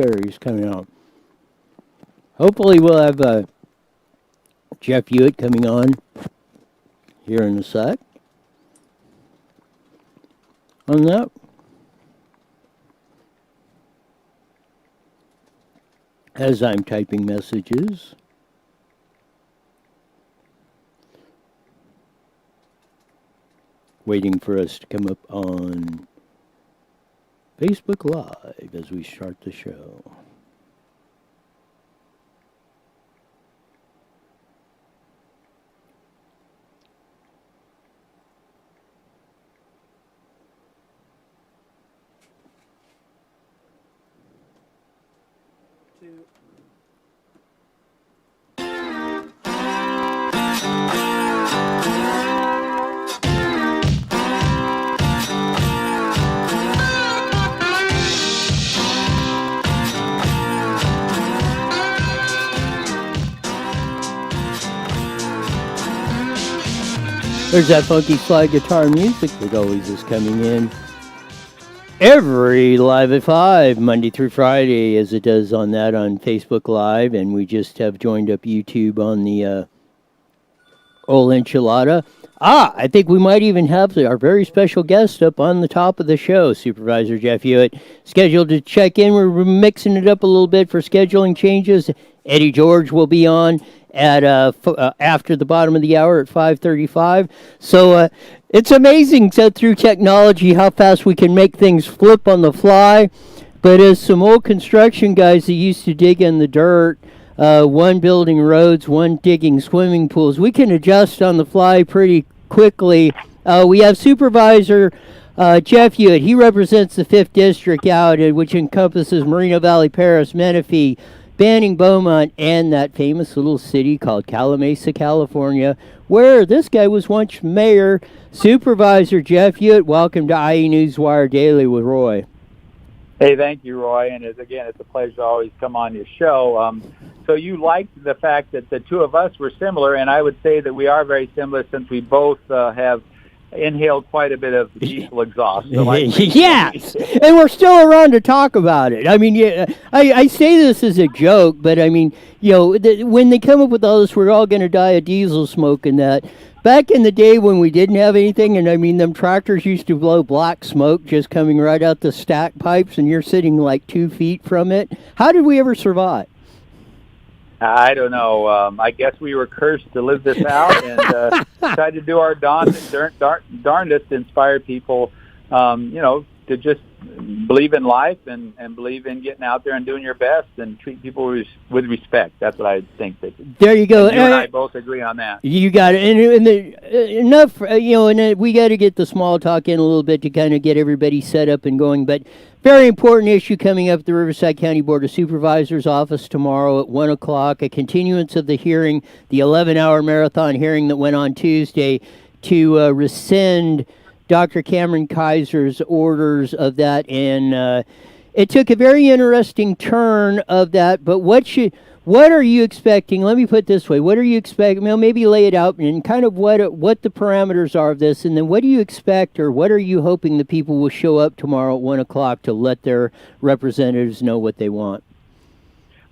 He's coming out. Hopefully we'll have Jeff Hewitt coming on here in a sec. On that. As I'm typing messages. Waiting for us to come up on Facebook Live as we start the show. There's that funky slide guitar music that always is coming in every live at 5, Monday through Friday, as it does on Facebook Live. And we just have joined up YouTube on the old enchilada. I think we might even have our very special guest up on the top of the show, Supervisor Jeff Hewitt, scheduled to check in. We're mixing it up a little bit for scheduling changes. Eddie George will be on at after the bottom of the hour at 5:35. So it's amazing through technology how fast we can make things flip on the fly. But as some old construction guys that used to dig in the dirt, one building roads, one digging swimming pools, we can adjust on the fly pretty quickly. We have Supervisor Jeff Hewitt. He represents the 5th District out, which encompasses Moreno Valley, Paris, Menifee, Banning, Beaumont, and that famous little city called Calamasa, California, where this guy was once mayor. Supervisor Jeff Hewitt, welcome to IE Newswire Daily with Roy. Hey, thank you, Roy. And again, it's a pleasure to always come on your show. So you liked the fact that the two of us were similar, and I would say that we are very similar since we both have inhaled quite a bit of diesel exhaust. So yes, and we're still around to talk about it. I mean, yeah, I say this as a joke, but I mean, when they come up with all this, we're all going to die of diesel smoke and that. Back in the day when we didn't have anything, and I mean, them tractors used to blow black smoke just coming right out the stack pipes, and you're sitting like 2 feet from it. How did we ever survive? I don't know. I guess we were cursed to live this out and tried to do our darndest to inspire people, to just believe in life and believe in getting out there and doing your best and treat people with respect. That's what I think. There you go. And you and I both agree on that. You got it. And enough, and we got to get the small talk in a little bit to kind of get everybody set up and going. But very important issue coming up at the Riverside County Board of Supervisors office tomorrow at 1 o'clock, a continuance of the hearing, the 11-hour marathon hearing that went on Tuesday to rescind Dr. Cameron Kaiser's orders of that. And it took a very interesting turn of that. But what are you expecting? Let me put it this way. What are you expecting? Well, maybe lay it out and kind of what the parameters are of this. And then what do you expect, or what are you hoping the people will show up tomorrow at 1 o'clock to let their representatives know what they want?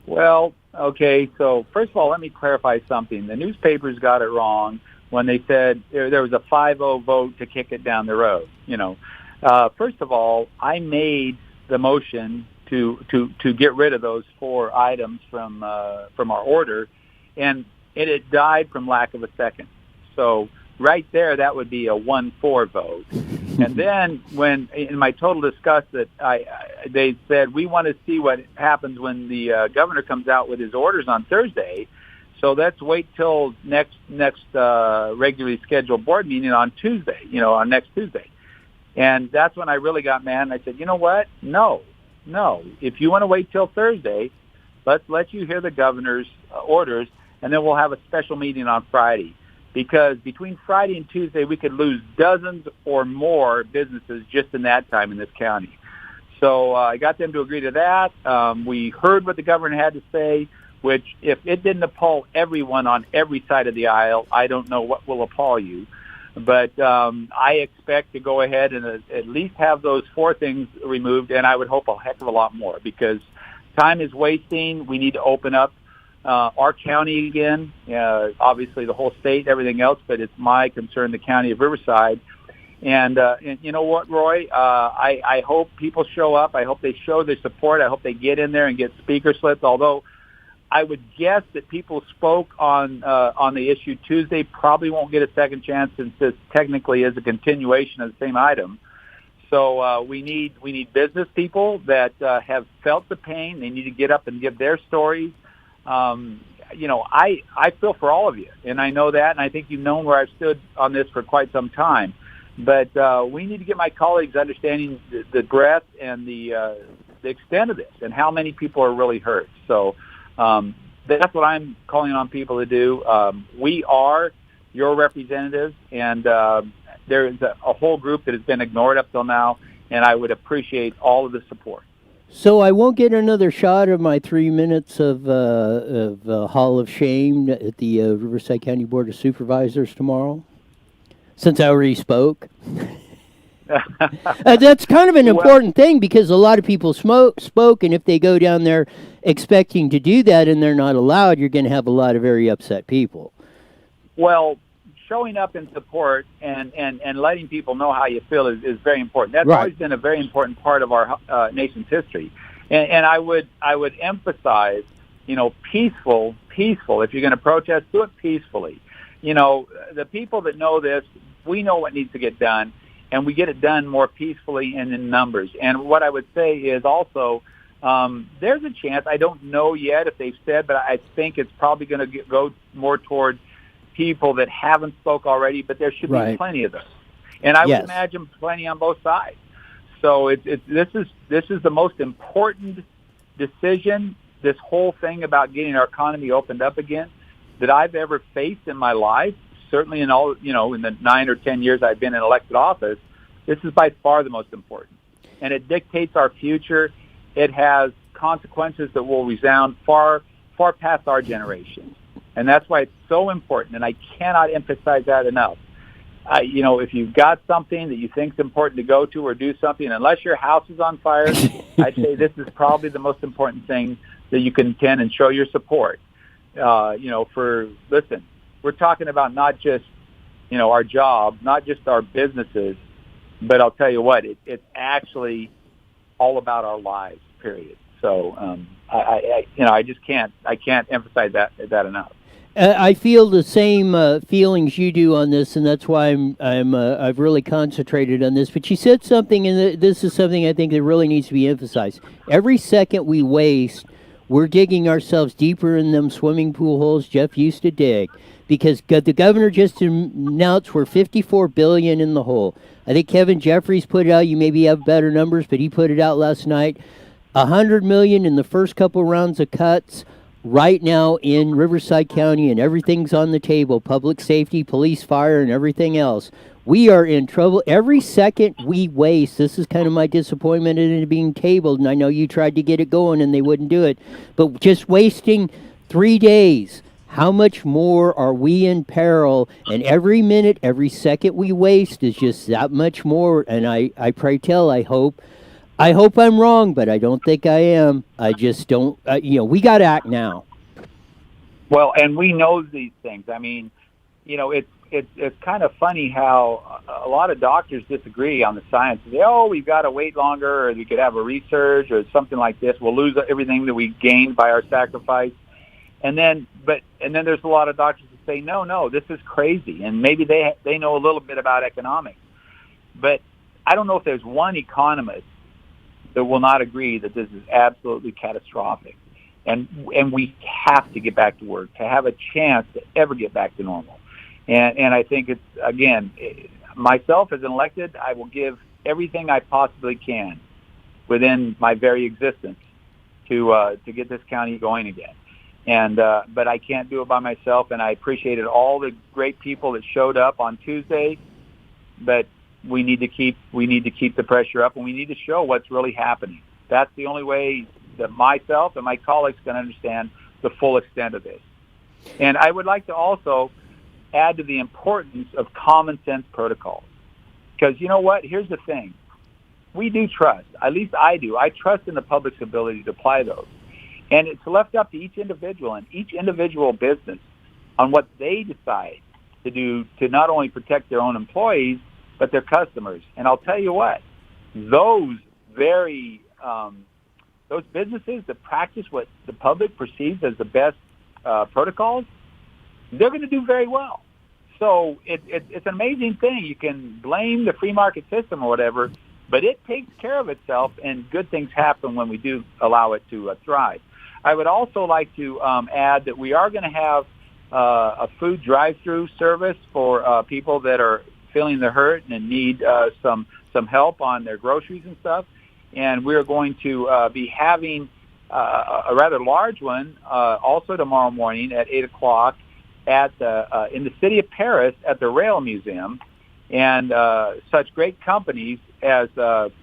Well, okay. So first of all, let me clarify something. The newspapers got it wrong when they said there was a 5-0 vote to kick it down the road. First of all, I made the motion to get rid of those 4 items from our order, and it died from lack of a second. So right there, that would be a 1-4 vote. And then when in my total disgust that they said we want to see what happens when the governor comes out with his orders on Thursday. So let's wait till next regularly scheduled board meeting on Tuesday, on next Tuesday. And that's when I really got mad. And I said, you know what? No. If you want to wait till Thursday, let's let you hear the governor's orders, and then we'll have a special meeting on Friday. Because between Friday and Tuesday, we could lose dozens or more businesses just in that time in this county. So I got them to agree to that. We heard what the governor had to say, which if it didn't appall everyone on every side of the aisle, I don't know what will appall you. But I expect to go ahead and at least have those 4 things removed, and I would hope a heck of a lot more, because time is wasting. We need to open up our county again, obviously the whole state, everything else, but it's my concern, the county of Riverside. And you know what, Roy? I hope people show up. I hope they show their support. I hope they get in there and get speaker slips, although I would guess that people spoke on the issue Tuesday probably won't get a second chance since this technically is a continuation of the same item. So we need business people that have felt the pain. They need to get up and give their stories. I feel for all of you, and I know that, and I think you've known where I've stood on this for quite some time. But we need to get my colleagues understanding the breadth and the extent of this and how many people are really hurt. So that's what I'm calling on people to do. We are your representatives, and there is a whole group that has been ignored up till now, and I would appreciate all of the support. So I won't get another shot of my 3 minutes of Hall of Shame at the Riverside County Board of Supervisors tomorrow, since I already spoke. That's kind of an important thing because a lot of people spoke, and if they go down there expecting to do that and they're not allowed, you're going to have a lot of very upset people. Well, showing up in support and letting people know how you feel is very important. That's right. Always been a very important part of our nation's history. And I would emphasize, peaceful. If you're going to protest, do it peacefully. The people that know this, we know what needs to get done, and we get it done more peacefully and in numbers. And what I would say is also, there's a chance, I don't know yet if they've said, but I think it's probably going to go more toward people that haven't spoke already, but there should be plenty of those. And I would imagine plenty on both sides. So this is the most important decision, this whole thing about getting our economy opened up again, that I've ever faced in my life. Certainly in all, in the 9 or 10 years I've been in elected office, this is by far the most important. And it dictates our future. It has consequences that will resound far, far past our generation. And that's why it's so important, and I cannot emphasize that enough. If you've got something that you think is important to go to or do something, unless your house is on fire, I'd say this is probably the most important thing that you can attend and show your support. Listen, we're talking about not just, our job, not just our businesses, but I'll tell you what, it's actually all about our lives, period. So, I just can't emphasize that enough. I feel the same feelings you do on this, and that's why I've really concentrated on this. But she said something, and this is something I think that really needs to be emphasized. Every second we waste, we're digging ourselves deeper in them swimming pool holes Jeff used to dig, because the governor just announced we're $54 billion in the hole. I think Kevin Jeffries put it out. You maybe have better numbers, but he put it out last night. $100 million in the first couple rounds of cuts. Right now in Riverside County, and everything's on the table, public safety, police, fire, and everything else. We are in trouble. Every second we waste, this is kind of my disappointment in it being tabled, and I know you tried to get it going and they wouldn't do it, but just wasting 3 days, how much more are we in peril? And every minute, every second we waste is just that much more, and I pray tell, I hope I'm wrong, but I don't think I am. I just don't, we got to act now. Well, and we know these things. I mean, it's kind of funny how a lot of doctors disagree on the science. They say, we've got to wait longer, or we could have a resurge or something like this. We'll lose everything that we gained by our sacrifice. And then there's a lot of doctors that say, no, this is crazy. And maybe they know a little bit about economics. But I don't know if there's one economist that will not agree that this is absolutely catastrophic. And we have to get back to work to have a chance to ever get back to normal. And I think it's, again, myself as an elected, I will give everything I possibly can within my very existence to get this county going again. And but I can't do it by myself, and I appreciated all the great people that showed up on Tuesday, but we need to keep the pressure up, and we need to show what's really happening. That's the only way that myself and my colleagues can understand the full extent of this. And I would like to also add to the importance of common sense protocols. Because you know what? Here's the thing. We do trust, at least I do. I trust in the public's ability to apply those. And it's left up to each individual and each individual business on what they decide to do to not only protect their own employees, but their customers. And I'll tell you what, those those businesses that practice what the public perceives as the best protocols, they're going to do very well. So it's an amazing thing. You can blame the free market system or whatever, but it takes care of itself, and good things happen when we do allow it to thrive. I would also like to add that we are going to have a food drive-through service for people that are feeling the hurt and need some help on their groceries and stuff. And we're going to be having a rather large one also tomorrow morning at 8 o'clock at in the city of Paris at the Rail Museum. And such great companies as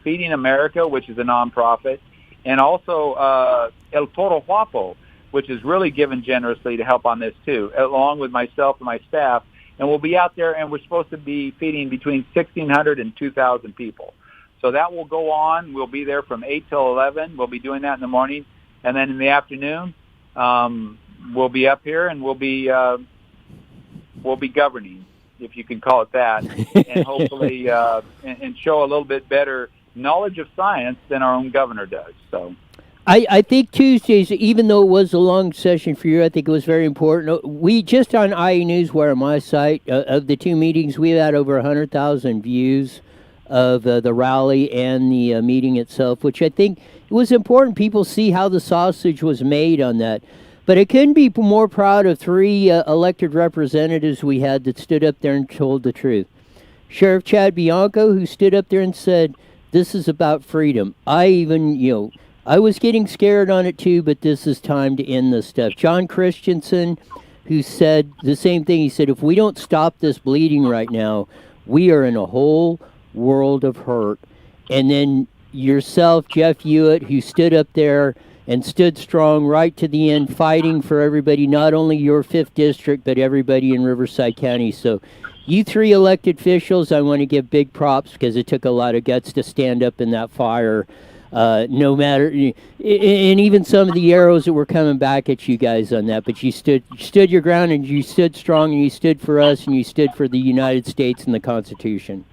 Feeding America, which is a nonprofit, and also El Toro Guapo, which is really given generously to help on this too, along with myself and my staff. And we'll be out there, and we're supposed to be feeding between 1,600 and 2,000 people. So that will go on. We'll be there from 8 till 11. We'll be doing that in the morning. And then in the afternoon, we'll be up here, and we'll be governing, if you can call it that, and hopefully and show a little bit better knowledge of science than our own governor does. So, I think Tuesdays, even though it was a long session for you, I think it was very important. We just on IE Newswire, my site, of the two meetings, we had over 100,000 views of the rally and the meeting itself, which I think it was important people see how the sausage was made on that. But I couldn't be more proud of three elected representatives we had that stood up there and told the truth. Sheriff Chad Bianco, who stood up there and said, this is about freedom. I was getting scared on it too, but this is time to end this stuff. John Christensen, who said the same thing. He said, if we don't stop this bleeding right now, we are in a whole world of hurt. And then yourself, Jeff Hewitt, who stood up there and stood strong right to the end, fighting for everybody, not only your 5th district, but everybody in Riverside County. So you three elected officials, I want to give big props because it took a lot of guts to stand up in that fire. No matter, and even some of the arrows that were coming back at you guys on that, but you stood your ground, and you stood strong, and you stood for us, and you stood for the United States and the Constitution.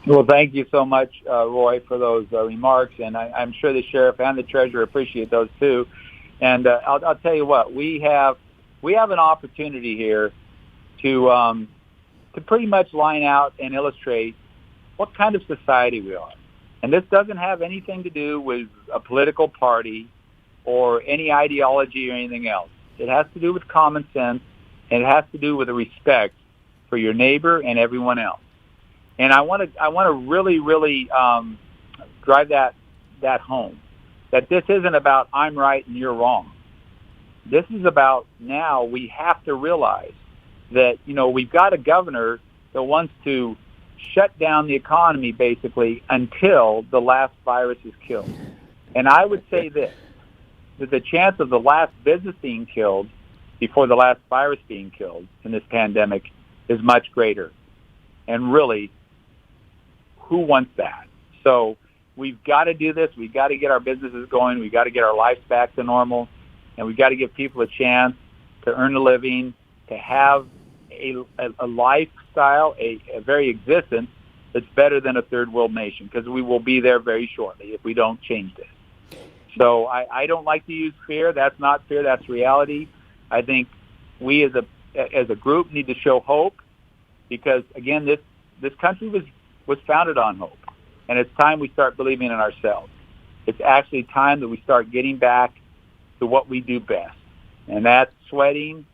Well, thank you so much, Roy, for those remarks, and I'm sure the sheriff and the treasurer appreciate those too. And I'll tell you what, we have an opportunity here to pretty much line out and illustrate what kind of society we are. And this doesn't have anything to do with a political party or any ideology or anything else. It has to do with common sense, and it has to do with a respect for your neighbor and everyone else. And I want to really, really drive that home, that this isn't about I'm right and you're wrong. This is about now we have to realize that, we've got a governor that wants to shut down the economy basically until the last virus is killed. And I would say this, that the chance of the last business being killed before the last virus being killed in this pandemic is much greater. And really, who wants that? So we've got to do this. We've got to get our businesses going. We've got to get our lives back to normal. And we've got to give people a chance to earn a living, to have a lifestyle, a very existence that's better than a third world nation, because we will be there very shortly if we don't change this. So I don't like to use fear. That's not fear. That's reality. I think we as a group need to show hope, because again, this country was founded on hope, and it's time we start believing in ourselves. It's actually time that we start getting back to what we do best, and that's sweating,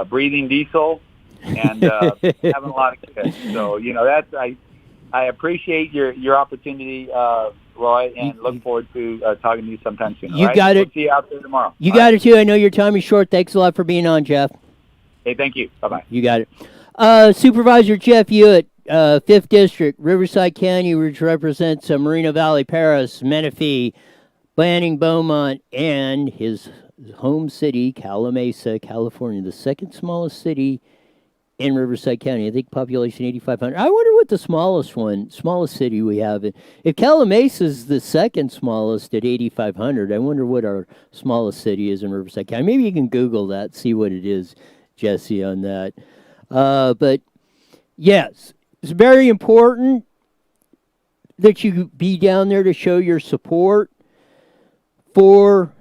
breathing diesel, and having a lot of kids. So, that's I appreciate your opportunity, Roy, and look forward to talking to you sometime soon. You got it. We'll see you out there tomorrow. You got it, too. I know your time is short. Thanks a lot for being on, Jeff. Hey, thank you. Bye-bye. You got it. Supervisor Jeff Hewitt, 5th District, Riverside County, which represents Moreno Valley, Paris, Menifee, Banning, Beaumont, and his home city, Calamasa, California, the second smallest city in Riverside County. I think population 8,500. I wonder what the smallest city we have. If Calamasa is the second smallest at 8,500, I wonder what our smallest city is in Riverside County. Maybe you can Google that, see what it is, Jesse, on that. But yes, it's very important that you be down there to show your support for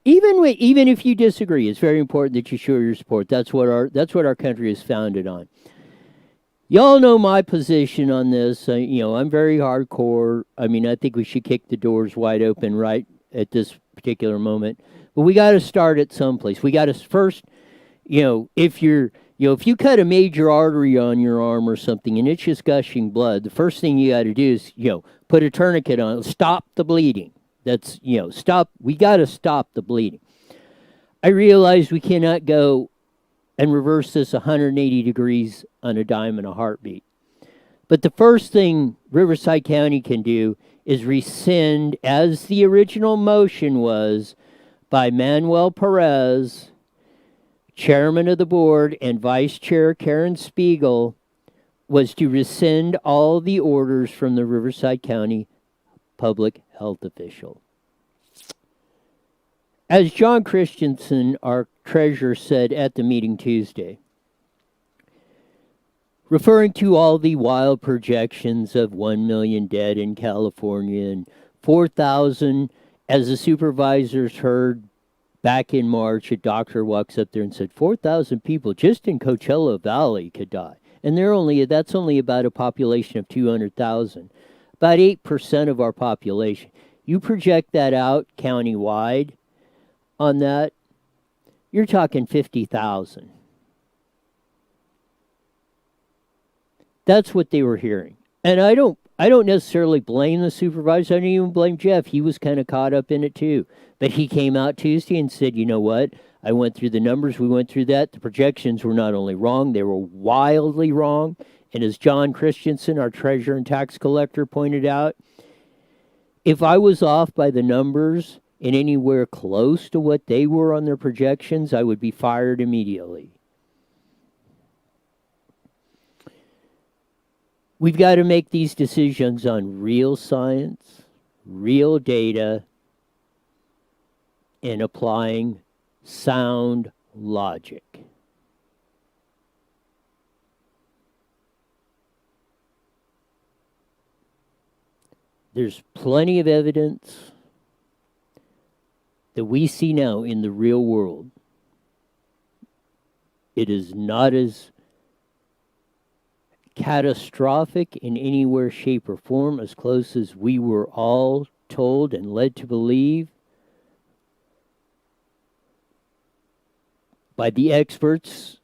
even if you disagree. It's very important that you show your support. That's what our country is founded on. Y'all know my position on this. I'm very hardcore. I mean, I think we should kick the doors wide open right at this particular moment. But we got to start at someplace. We got to first, if you cut a major artery on your arm or something and it's just gushing blood, the first thing you got to do is, put a tourniquet on, stop the bleeding. That's, we got to stop the bleeding. I realize we cannot go and reverse this 180 degrees on a dime and a heartbeat. But the first thing Riverside County can do is rescind, as the original motion was by Manuel Perez, chairman of the board, and vice chair Karen Spiegel, was to rescind all the orders from the Riverside County public health official. As John Christensen, our treasurer, said at the meeting Tuesday, referring to all the wild projections of 1 million dead in California and 4,000, as the supervisors heard back in March, a doctor walks up there and said 4,000 people just in Coachella Valley could die. And that's only about a population of 200,000. About 8% of our population. You project that out countywide on that, you're talking 50,000. That's what they were hearing. And I don't necessarily blame the supervisor. I don't even blame Jeff. He was kind of caught up in it too. But he came out Tuesday and said, you know what? I went through the numbers. We went through that. The projections were not only wrong, they were wildly wrong. And as John Christensen, our treasurer and tax collector, pointed out, if I was off by the numbers and anywhere close to what they were on their projections, I would be fired immediately. We've got to make these decisions on real science, real data, and applying sound logic. There's plenty of evidence that we see now in the real world. It is not as catastrophic in any way, shape, or form, as close as we were all told and led to believe by the experts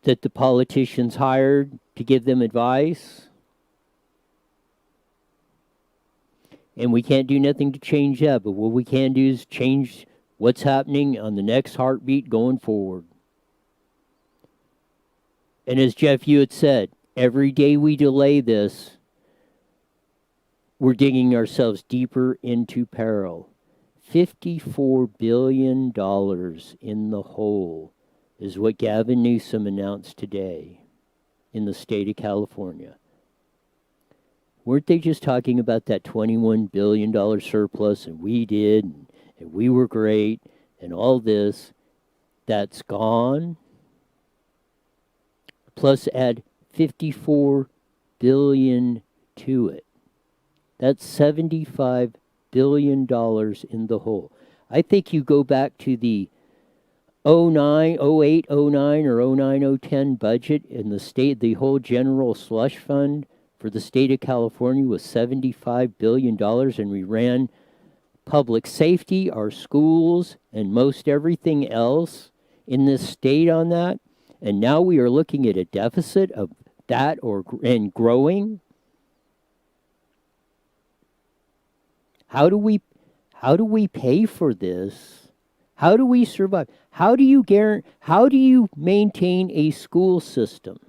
that the politicians hired to give them advice. And we can't do nothing to change that, but what we can do is change what's happening on the next heartbeat going forward. And as Jeff Hewitt said, every day we delay this, we're digging ourselves deeper into peril. $54 billion in the hole is what Gavin Newsom announced today in the state of California. Weren't they just talking about that $21 billion surplus, and we did, and we were great, and all this? That's gone. Plus add $54 billion to it. That's $75 billion in the hole. I think you go back to the 08, 09, or 09, 010 budget in the state, the whole general slush fund for the state of California was $75 billion, and we ran public safety, our schools, and most everything else in this state on that. And now we are looking at a deficit of that and growing. How do we pay for this? How do we survive? How do you maintain a school system?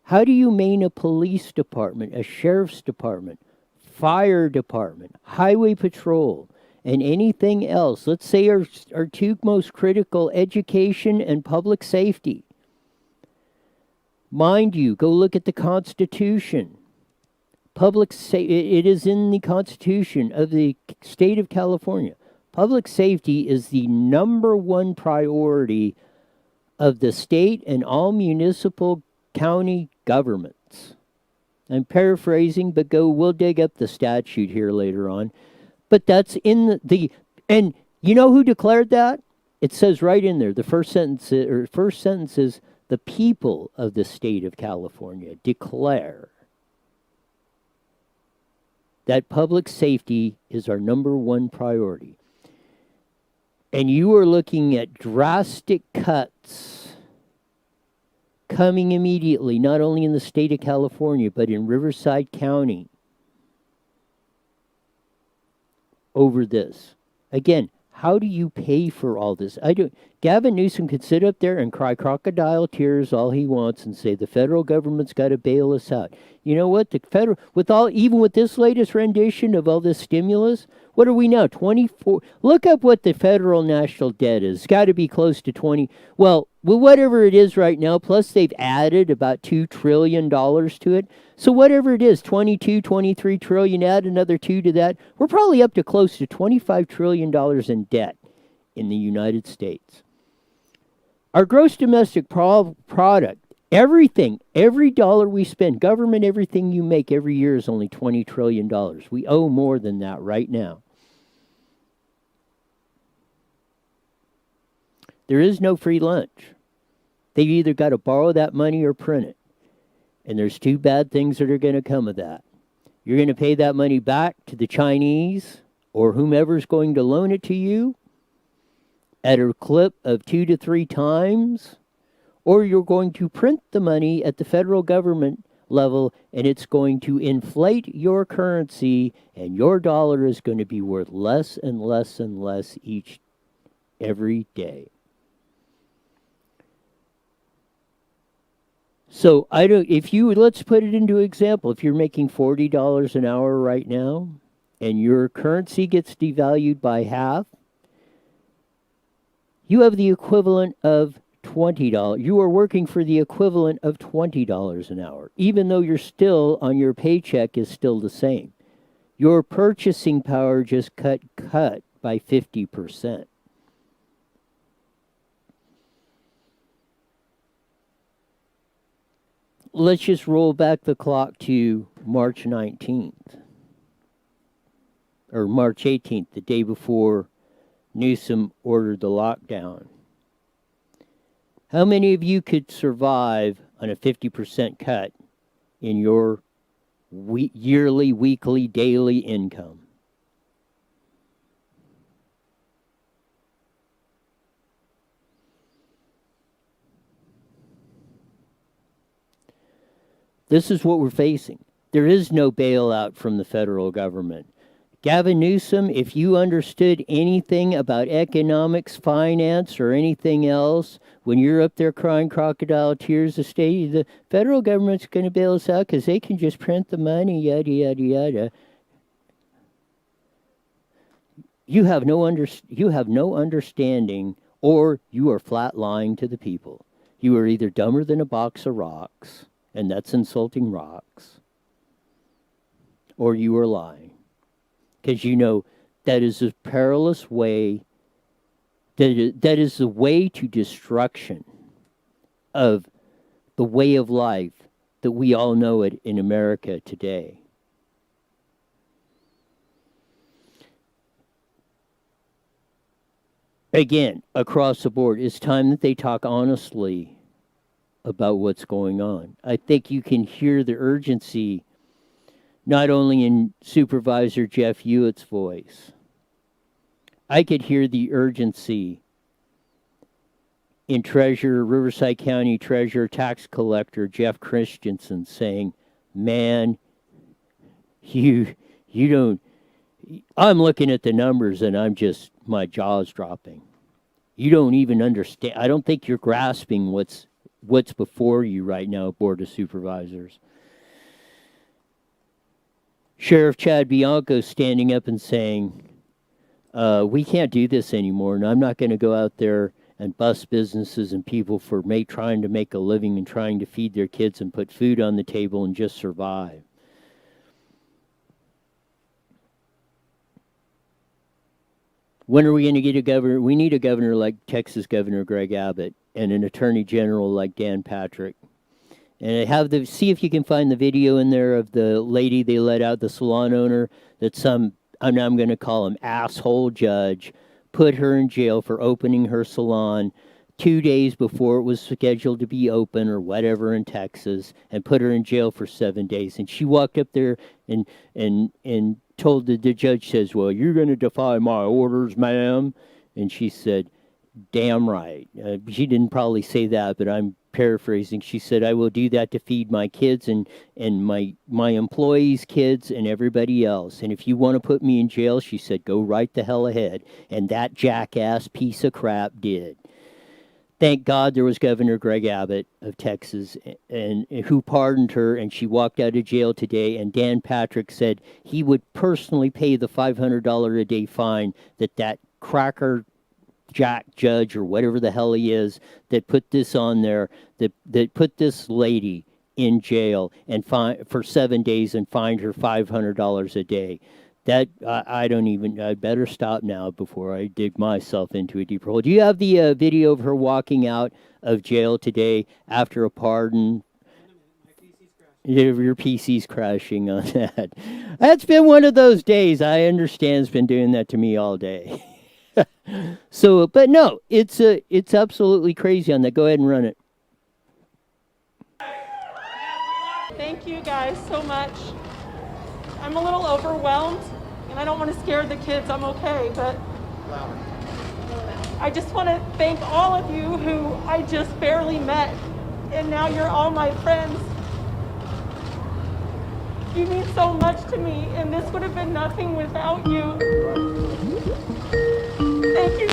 How do you maintain a police department, a sheriff's department, fire department, highway patrol, and anything else. Let's say our two most critical, education and public safety. Mind you, go look at the Constitution. It is in the Constitution of the state of California. Public safety is the number one priority of the state and all municipal county governments. I'm paraphrasing, but we'll dig up the statute here later on. But that's in and you know who declared that? It says right in there, the first sentence is the people of the state of California declare that public safety is our number one priority. And you are looking at drastic cuts coming immediately, not only in the state of California, but in Riverside County over this. Again, how do you pay for all this? Gavin Newsom could sit up there and cry crocodile tears all he wants and say the federal government's got to bail us out. You know what? Even with this latest rendition of all this stimulus, what are we now? 24. Look up what the federal national debt is. It's got to be close to 20. Well, whatever it is right now, plus they've added about $2 trillion to it. So whatever it is, 22, 23 trillion, add another 2 to that, we're probably up to close to $25 trillion in debt in the United States. Our gross domestic product, everything, every dollar we spend, government, everything you make every year is only $20 trillion. We owe more than that right now. There is no free lunch. They've either got to borrow that money or print it. And there's two bad things that are going to come of that. You're going to pay that money back to the Chinese or whomever's going to loan it to you at a clip of 2 to 3 times, or you're going to print the money at the federal government level and it's going to inflate your currency and your dollar is going to be worth less and less and less every day. So let's put it into example. If you're making $40 an hour right now and your currency gets devalued by half, you have the equivalent of $20. You are working for the equivalent of $20 an hour, even though you're still on your paycheck is still the same. Your purchasing power just cut by 50%. Let's just roll back the clock to March 19th or March 18th, the day before Newsom ordered the lockdown. How many of you could survive on a 50% cut in your yearly, weekly, daily income? This is what we're facing. There is no bailout from the federal government. Gavin Newsom, if you understood anything about economics, finance, or anything else, when you're up there crying crocodile tears, the federal government's going to bail us out because they can just print the money, yada, yada, yada. You have no understanding, or you are flat lying to the people. You are either dumber than a box of rocks, and that's insulting rocks, or you are lying. Because you know that is a perilous way, that is the way to destruction of the way of life that we all know it in America today. Again, across the board, it's time that they talk honestly about what's going on. I think you can hear the urgency not only in Supervisor Jeff Hewitt's voice. I could hear the urgency in Riverside County Treasurer, Tax Collector Jeff Christensen saying, man, you don't, I'm looking at the numbers and my jaw's dropping. You don't even understand. I don't think you're grasping what's before you right now, Board of Supervisors. Sheriff Chad Bianco standing up and saying, We can't do this anymore, and I'm not going to go out there and bust businesses and people for trying to make a living and trying to feed their kids and put food on the table and just survive. When are we going to get a governor? We need a governor like Texas Governor Greg Abbott and an attorney general like Dan Patrick. And see if you can find the video in there of the lady they let out, the salon owner, that I'm going to call him asshole judge, put her in jail for opening her salon 2 days before it was scheduled to be open or whatever in Texas, and put her in jail for 7 days. And she walked up there and told the judge, says, "Well, you're going to defy my orders, ma'am." And she said, "Damn right." She didn't probably say that, but I'm paraphrasing. She said, "I will do that to feed my kids and my employees' kids and everybody else. And if you want to put me in jail," she said, "go right the hell ahead." And that jackass piece of crap did. Thank God there was Governor Greg Abbott of Texas and who pardoned her, and she walked out of jail today. And Dan Patrick said he would personally pay the $500 a day fine that cracker Jack judge or whatever the hell he is that put this on there, that put this lady in jail and for 7 days and fined her $500 a day. That I don't even. I better stop now before I dig myself into a deeper hole. Do you have the video of her walking out of jail today after a pardon? Your PC's crashing on that. That's been one of those days. I understand. It's been doing that to me all day. So, but no, it's absolutely crazy on that. Go ahead and run it. Thank you guys so much. I'm a little overwhelmed, and I don't want to scare the kids. I'm okay, but I just want to thank all of you who I just barely met, and now you're all my friends. You mean so much to me, and this would have been nothing without you. Thank you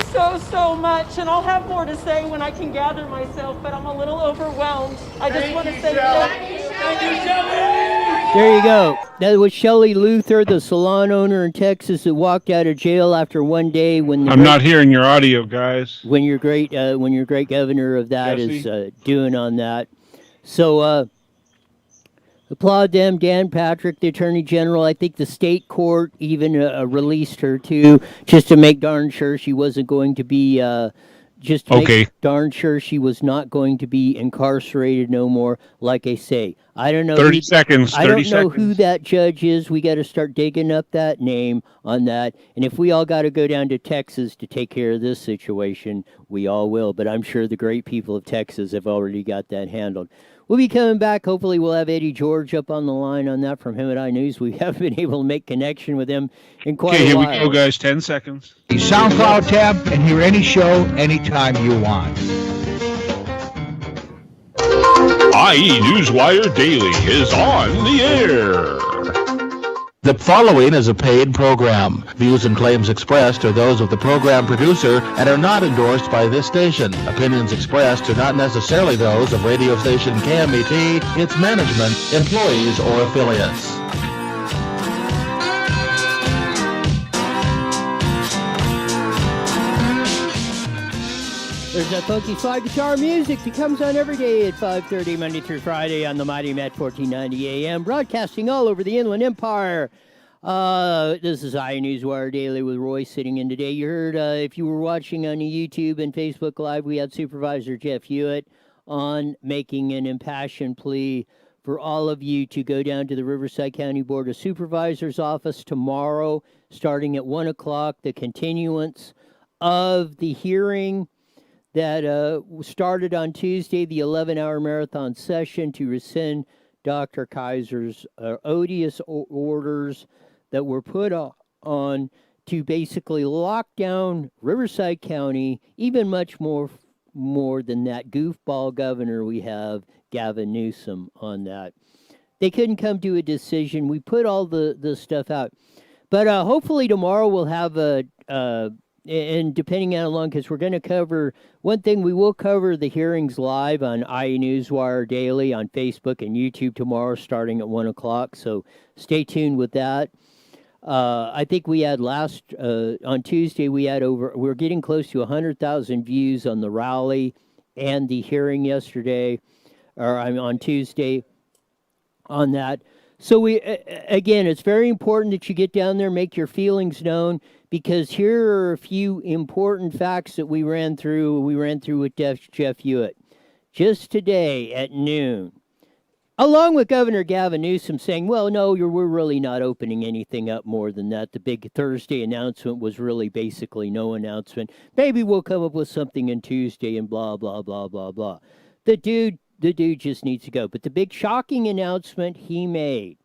so much, and I'll have more to say when I can gather myself, but I'm a little overwhelmed. I just want to say thank you. Thank you, Shelley! There you go. That was Shelley Luther, the salon owner in Texas that walked out of jail after one day when I'm not hearing your audio, guys. When your great governor of that Jesse? is doing on that. So applaud them, Dan Patrick, the Attorney General. I think the state court even released her too, just to make darn sure she wasn't going to be, make darn sure she was not going to be incarcerated no more. Like I say, I don't know. 30 seconds. I don't know who that judge is. We got to start digging up that name on that. And if we all got to go down to Texas to take care of this situation, we all will. But I'm sure the great people of Texas have already got that handled. We'll be coming back. Hopefully we'll have Eddie George up on the line on that from him at iNews. We haven't been able to make connection with him in quite a while. Okay, here we go, guys. 10 seconds. The SoundCloud tab and hear any show anytime you want. IE Newswire Daily is on the air. The following is a paid program. Views and claims expressed are those of the program producer and are not endorsed by this station. Opinions expressed are not necessarily those of radio station KMET, its management, employees, or affiliates. There's that funky slide guitar music that comes on every day at 5:30 Monday through Friday on the Mighty Met 1490 AM, broadcasting all over the Inland Empire. This is iNewsWire Daily with Roy sitting in today. You heard, if you were watching on YouTube and Facebook Live, we had Supervisor Jeff Hewitt on making an impassioned plea for all of you to go down to the Riverside County Board of Supervisors office tomorrow, starting at 1 o'clock, the continuance of the hearing that started on Tuesday, the 11-hour marathon session to rescind Dr. Kaiser's odious orders that were put on to basically lock down Riverside County, even much more than that goofball governor we have, Gavin Newsom, on that. They couldn't come to a decision. We put all the stuff out. But hopefully tomorrow we'll have and depending on how long, because we're going to cover, one thing, we will cover the hearings live on iNewsWire Daily on Facebook and YouTube tomorrow starting at 1 o'clock, so stay tuned with that. I think we had on Tuesday, we're getting close to 100,000 views on the rally and the hearing yesterday, or on Tuesday on that. So again, it's very important that you get down there, make your feelings known, because here are a few important facts that we ran through. We ran through with Jeff Hewitt just today at noon, along with Governor Gavin Newsom saying, well, no, we're really not opening anything up more than that. The big Thursday announcement was really basically no announcement. Maybe we'll come up with something on Tuesday and blah, blah, blah, blah, blah. The dude just needs to go. But the big shocking announcement he made,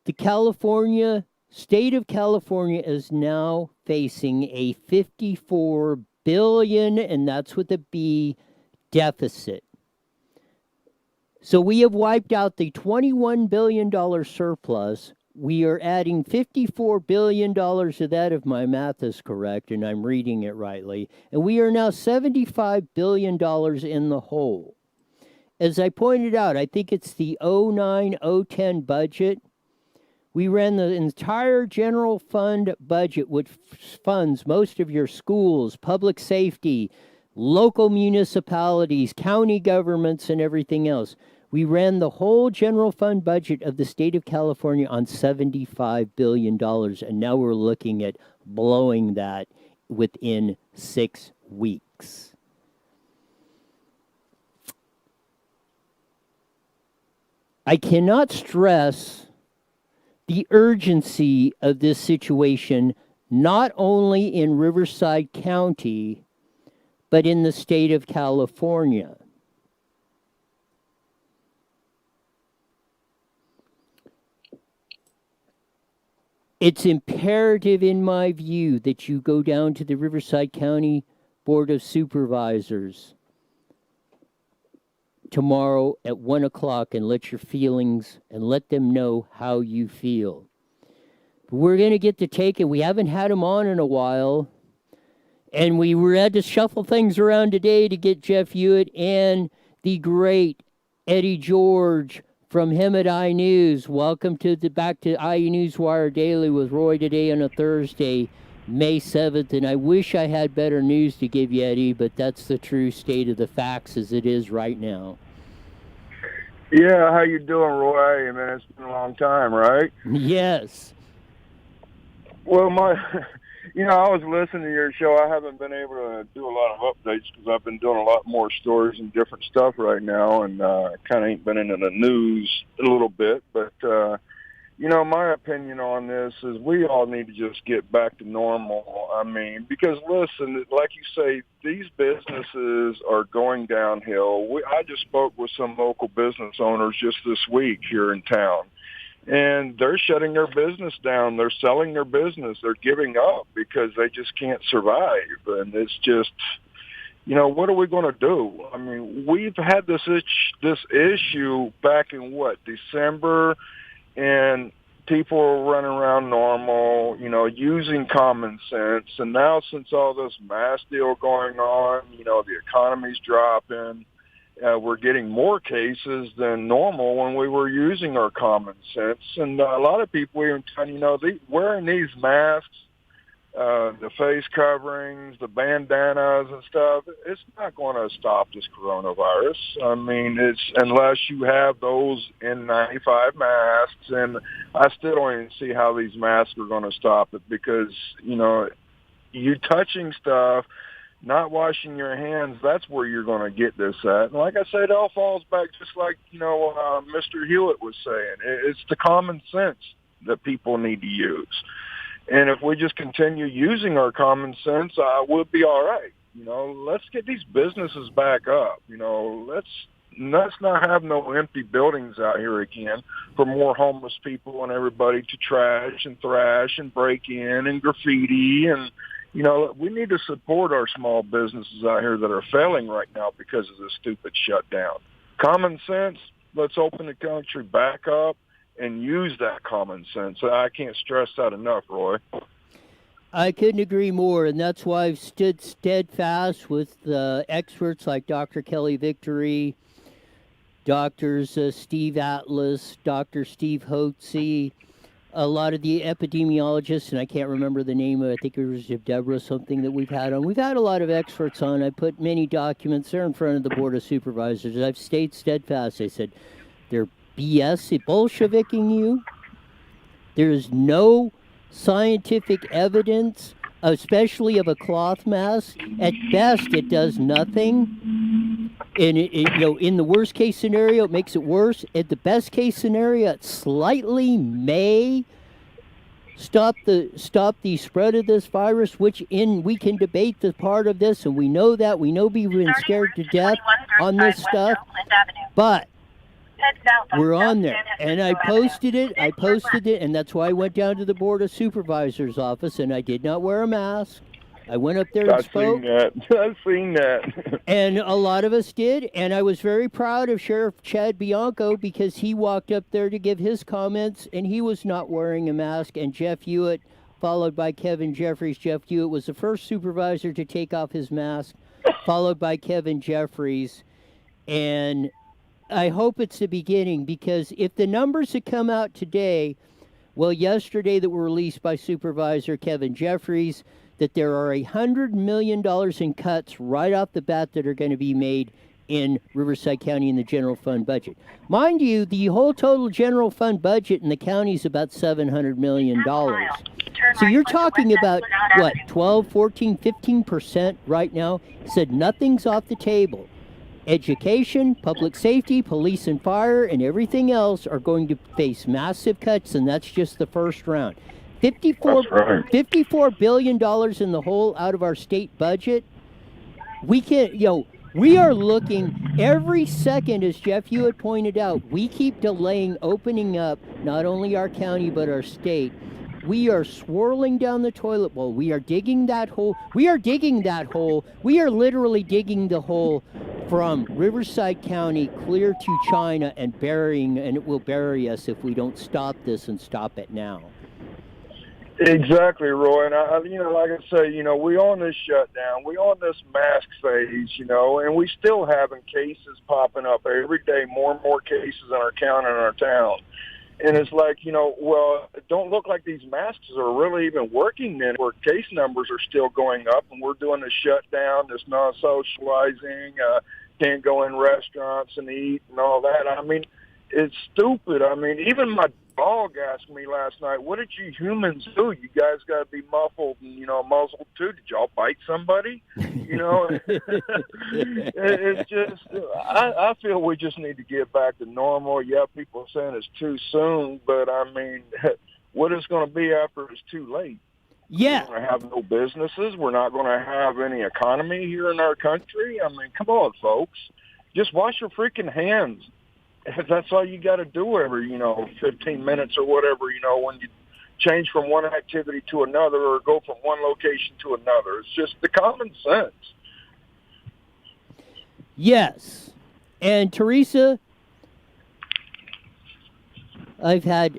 the state of California is now facing a $54 billion, and that's with a B, deficit. So we have wiped out the $21 billion surplus. We are adding $54 billion to that, if my math is correct, and I'm reading it rightly. And we are now $75 billion in the hole. As I pointed out, I think it's the 09-010 budget. We ran the entire general fund budget, which funds most of your schools, public safety, local municipalities, county governments, and everything else. We ran the whole general fund budget of the state of California on $75 billion, and now we're looking at blowing that within 6 weeks. I cannot stress the urgency of this situation, not only in Riverside County, but in the state of California. It's imperative, in my view, that you go down to the Riverside County Board of Supervisors tomorrow at 1 o'clock and let them know how you feel. But we're going to get to take it. We haven't had him on in a while. And we had to shuffle things around today to get Jeff Hewitt and the great Eddie George from him at iNews. Welcome back to iNewswire Daily with Roy today on a Thursday, May 7th. And I wish I had better news to give you, Eddie, but that's the true state of the facts as it is right now. Yeah, how you doing, Roy? I mean, it's been a long time, right? Yes. Well, I was listening to your show. I haven't been able to do a lot of updates because I've been doing a lot more stories and different stuff right now, and kind of ain't been into the news a little bit. But, my opinion on this is we all need to just get back to normal. I mean, because, listen, like you say, these businesses are going downhill. I just spoke with some local business owners just this week here in town. And they're shutting their business down. They're selling their business. They're giving up because they just can't survive. And it's just, what are we going to do? I mean, we've had this issue back in December, and people are running around normal, using common sense. And now since all this mask deal going on, the economy's dropping. We're getting more cases than normal when we were using our common sense. And a lot of people even wearing these masks, the face coverings, the bandanas and stuff, it's not going to stop this coronavirus. I mean, unless you have those N95 masks, and I still don't even see how these masks are going to stop it because, you touching stuff, not washing your hands, that's where you're going to get this at. And like I said, it all falls back just like, Mr. Hewitt was saying. It's the common sense that people need to use. And if we just continue using our common sense, we'll be all right. Let's get these businesses back up. Let's not have no empty buildings out here again for more homeless people and everybody to trash and thrash and break in and graffiti and, we need to support our small businesses out here that are failing right now because of this stupid shutdown. Common sense, let's open the country back up and use that common sense. I can't stress that enough, Roy. I couldn't agree more, and that's why I've stood steadfast with experts like Dr. Kelly Victory, Doctors Steve Atlas, Dr. Steve Hotze, a lot of the epidemiologists, and I can't remember the name of it, I think it was Deborah something that we've had on. We've had a lot of experts on. I put many documents there in front of the Board of Supervisors. I've stayed steadfast. I said, they're BS Bolsheviking you. There is no scientific evidence, especially of a cloth mask. At best, it does nothing. And in the worst case scenario, it makes it worse. At the best case scenario, it slightly may stop the spread of this virus. We can debate the part of this, and we know that we've been scared to death on this stuff, but we're on there. And I posted it, and that's why I went down to the Board of Supervisors office, and I did not wear a mask. I went up there and spoke. I've seen that. And a lot of us did, and I was very proud of Sheriff Chad Bianco because he walked up there to give his comments, and he was not wearing a mask, and Jeff Hewitt, followed by Kevin Jeffries. Jeff Hewitt was the first supervisor to take off his mask, followed by Kevin Jeffries, and I hope it's the beginning, because if the numbers that come out today, yesterday that were released by Supervisor Kevin Jeffries, that there are $100 million in cuts right off the bat that are going to be made in Riverside County in the general fund budget. Mind you, the whole total general fund budget in the county is about $700 million. So you're talking about, 12, 14, 15% right now? Said nothing's off the table. Education, public safety, police and fire, and everything else are going to face massive cuts, and that's just the first round. $54 billion in the whole out of our state budget. We are looking every second, as Jeff Hewitt pointed out, we keep delaying opening up not only our county but our state. We are swirling down the toilet bowl. We are digging that hole. We are literally digging the hole from Riverside County clear to China and it will bury us if we don't stop this and stop it now. Exactly, Roy. And like I say, we on this shutdown, we on this mask phase, and we still having cases popping up every day, more and more cases in our county and our town. And it's like, it don't look like these masks are really even working then, where case numbers are still going up, and we're doing the shutdown, this non-socializing, can't go in restaurants and eat and all that. I mean, it's stupid. I mean, even my dog asked me last night, what did you humans do? You guys got to be muffled and, muzzled too. Did y'all bite somebody? It's just, I feel we just need to get back to normal. Yeah, people are saying it's too soon, but I mean, what is going to be after it's too late? Yeah. We're going to have no businesses. We're not going to have any economy here in our country. I mean, come on, folks. Just wash your freaking hands. That's all you got to do every, 15 minutes or whatever, when you change from one activity to another or go from one location to another. It's just the common sense. Yes. And Teresa, I've had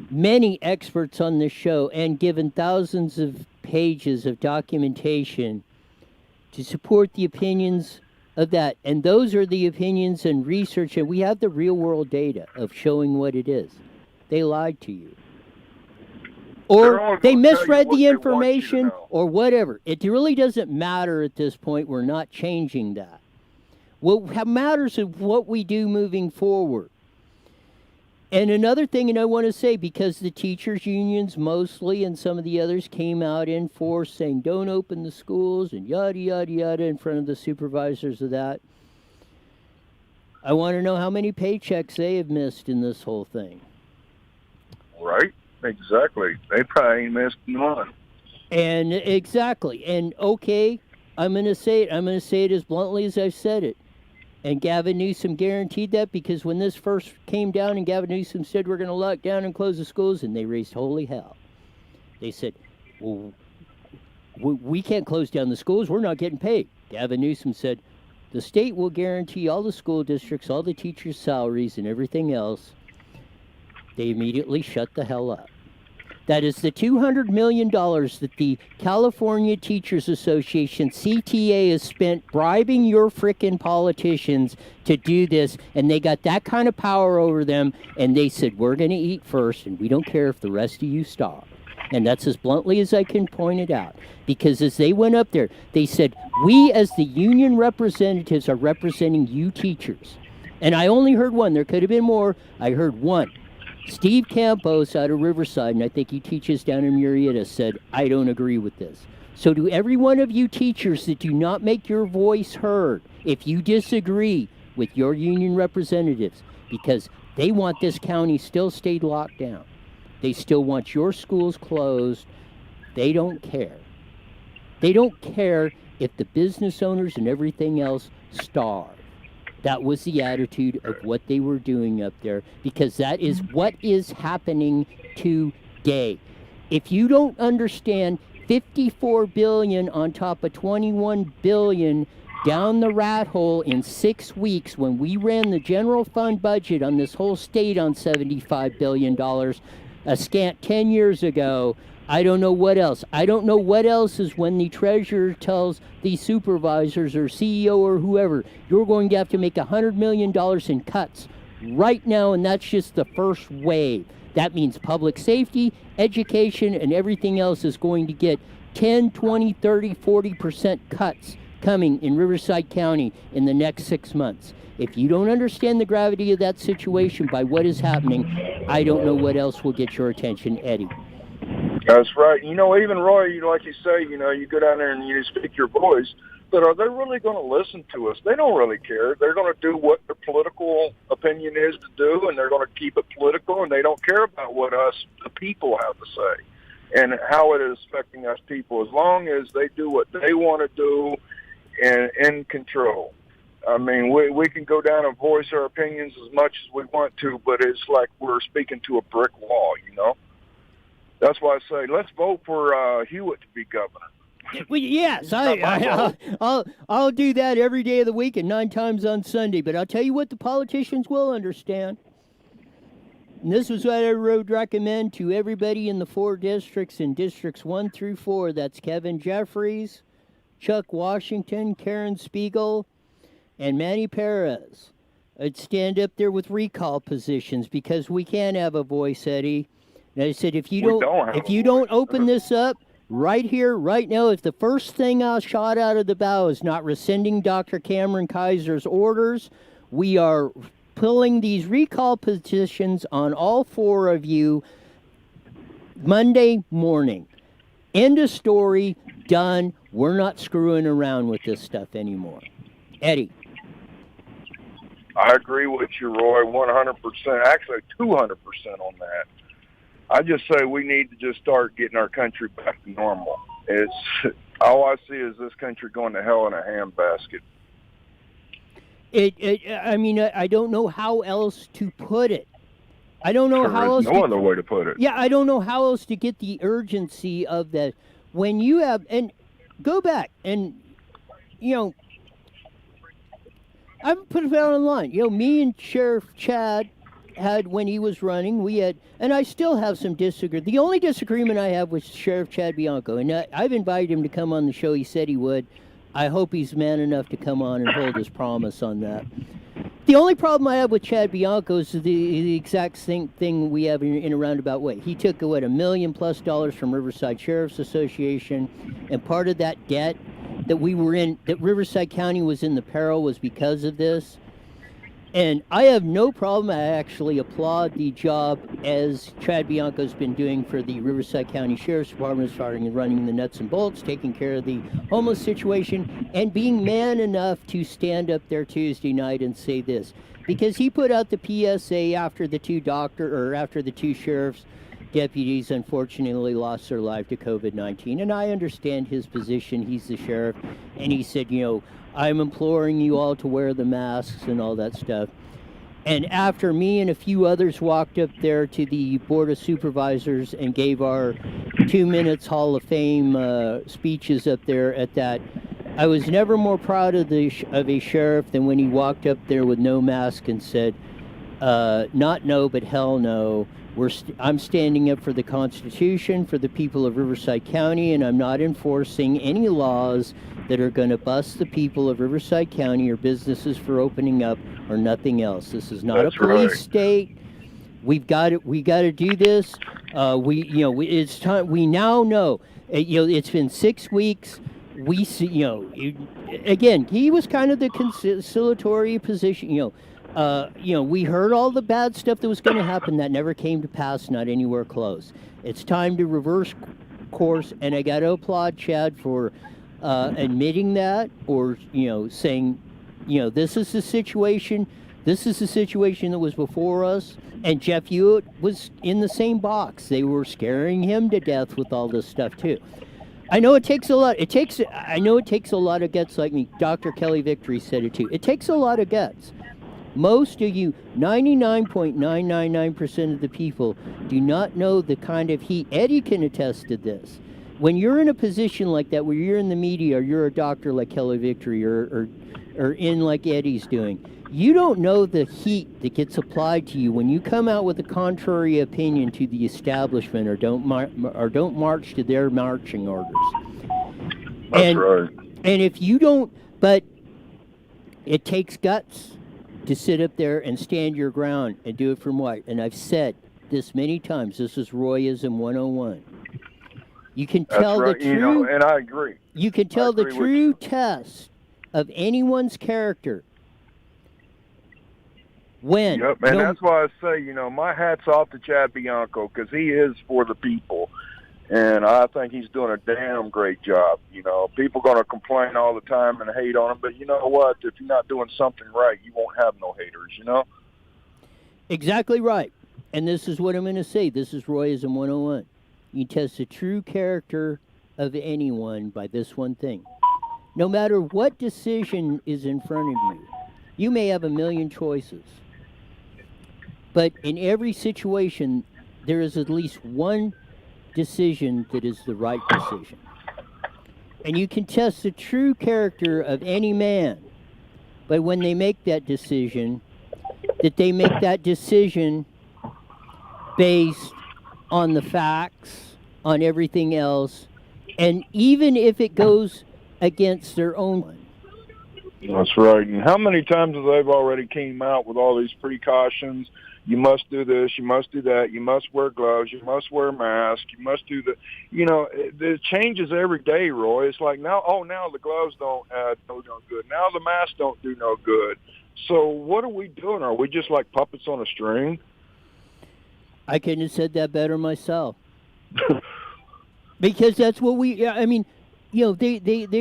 many experts on this show and given thousands of pages of documentation to support the opinions of that. And those are the opinions and research, and we have the real world data of showing what it is. They lied to you. Or they misread the information or whatever. It really doesn't matter at this point. We're not changing that. What matters is what we do moving forward. And another thing, and I want to say, because the teachers' unions mostly and some of the others came out in force saying don't open the schools and yada, yada, yada in front of the supervisors of that, I want to know how many paychecks they have missed in this whole thing. Right, exactly. They probably ain't missed none. And exactly. And okay, I'm going to say it. I'm going to say it as bluntly as I've said it. And Gavin Newsom guaranteed that, because when this first came down and Gavin Newsom said we're going to lock down and close the schools, and they raised holy hell. They said, well, we can't close down the schools. We're not getting paid. Gavin Newsom said, the state will guarantee all the school districts, all the teachers' salaries and everything else. They immediately shut the hell up. That is the $200 million that the California Teachers Association, CTA, has spent bribing your frickin' politicians to do this, and they got that kind of power over them, and they said, we're going to eat first, and we don't care if the rest of you starve. And that's as bluntly as I can point it out. Because as they went up there, they said, we as the union representatives are representing you teachers. And I only heard one. There could have been more. I heard one. Steve Campos out of Riverside, and I think he teaches down in Murrieta, said, I don't agree with this. So to every one of you teachers that do not make your voice heard, if you disagree with your union representatives, because they want this county still stayed locked down. They still want your schools closed. They don't care. They don't care if the business owners and everything else starve. That was the attitude of what they were doing up there, because that is what is happening today. If you don't understand, $54 billion on top of $21 billion down the rat hole in 6 weeks, when we ran the general fund budget on this whole state on $75 billion, a scant 10 years ago, I don't know what else. I don't know what else is when the treasurer tells the supervisors or CEO or whoever, you're going to have to make $100 million in cuts right now, and that's just the first wave. That means public safety, education, and everything else is going to get 10, 20, 30, 40% cuts coming in Riverside County in the next 6 months. If you don't understand the gravity of that situation by what is happening, I don't know what else will get your attention, Eddie. That's right. You know, even Roy, like you say, you go down there and you speak your voice, but are they really going to listen to us? They don't really care. They're going to do what their political opinion is to do, and they're going to keep it political, and they don't care about what us, the people, have to say and how it is affecting us people, as long as they do what they want to do and in control. I mean, we can go down and voice our opinions as much as we want to, but it's like we're speaking to a brick wall, That's why I say let's vote for Hewitt to be governor. Well, yes, I'll do that every day of the week and 9 times on Sunday. But I'll tell you what the politicians will understand. And this is what I would recommend to everybody in the 4 districts, in districts 1 through 4. That's Kevin Jeffries, Chuck Washington, Karen Spiegel, and Manny Perez. I'd stand up there with recall positions because we can't have a voice, Eddie. And I said, if you don't open this up right here, right now, if the first thing I shot out of the bow is not rescinding Dr. Cameron Kaiser's orders, we are pulling these recall petitions on all 4 of you Monday morning. End of story, done. We're not screwing around with this stuff anymore. Eddie. I agree with you, Roy, 100%, actually 200% on that. I just say we need to just start getting our country back to normal. It's all I see is this country going to hell in a handbasket. I mean, I don't know how else to put it. I don't know how else. No other way to put it. Yeah, I don't know how else to get the urgency of that. When you have, and go back and, I'm putting it out online. Me and Sheriff Chad had, when he was running, we had, and I still have some disagreement. The only disagreement I have with Sheriff Chad Bianco, and I've invited him to come on the show. He said he would. I hope he's man enough to come on and hold his promise on that. The only problem I have with Chad Bianco is the exact same thing we have in a roundabout way. He took, $1 million+ from Riverside Sheriff's Association, and part of that debt that we were in, that Riverside County was in the peril, was because of this. And I have no problem. I actually applaud the job as Chad Bianco's been doing for the Riverside County Sheriff's Department, starting and running the nuts and bolts, taking care of the homeless situation, and being man enough to stand up there Tuesday night and say this. Because he put out the PSA after the 2 sheriff's deputies unfortunately lost their life to COVID-19. And I understand his position. He's the sheriff. And he said, I'm imploring you all to wear the masks and all that stuff. And after me and a few others walked up there to the Board of Supervisors and gave our 2 minutes Hall of Fame speeches up there at that, I was never more proud of a sheriff than when he walked up there with no mask and said, not no, but hell no. I'm standing up for the Constitution, for the people of Riverside County, and I'm not enforcing any laws that are going to bust the people of Riverside County or businesses for opening up or nothing else. This is not a police state. We got to do this. It's time. We now know. It's been 6 weeks. We see. Again, he was kind of the conciliatory position. We heard all the bad stuff that was going to happen. That never came to pass. Not anywhere close. It's time to reverse course, and I got to applaud Chad for admitting that, or saying, this is the situation. This is the situation that was before us. And Jeff Hewitt was in the same box. They were scaring him to death with all this stuff too. I know it takes a lot. I know it takes a lot of guts. Like me, Dr. Kelly Victory said it too. It takes a lot of guts. Most of you, 99.999% of the people, do not know the kind of heat. Eddie can attest to this. When you're in a position like that, where you're in the media, or you're a doctor like Kelly Victory, or in like Eddie's doing, you don't know the heat that gets applied to you when you come out with a contrary opinion to the establishment, or don't march to their marching orders. That's right. And if you don't, but it takes guts to sit up there and stand your ground and do it from what? And I've said this many times. This is Royism 101. You can tell the true, and I agree. You can tell the true test of anyone's character. When? Yep, and that's why I say, my hat's off to Chad Bianco, because he is for the people, and I think he's doing a damn great job. People are going to complain all the time and hate on him, but you know what? If you're not doing something right, you won't have no haters, Exactly right. And this is what I'm going to say. This is Royism 101. You test the true character of anyone by this one thing. No matter what decision is in front of you, you may have a million choices. But in every situation, there is at least one decision that is the right decision. And you can test the true character of any man by when they make that decision, that they make that decision based on the facts, on everything else, and even if it goes against their own one. That's right. And how many times have they already came out with all these precautions? You must do this, you must do that, you must wear gloves, you must wear a mask, you must do the, it changes every day, Roy. It's like now the gloves don't do no good. Now the masks don't do no good. So what are we doing? Are we just like puppets on a string? I couldn't have said that better myself. Because that's what they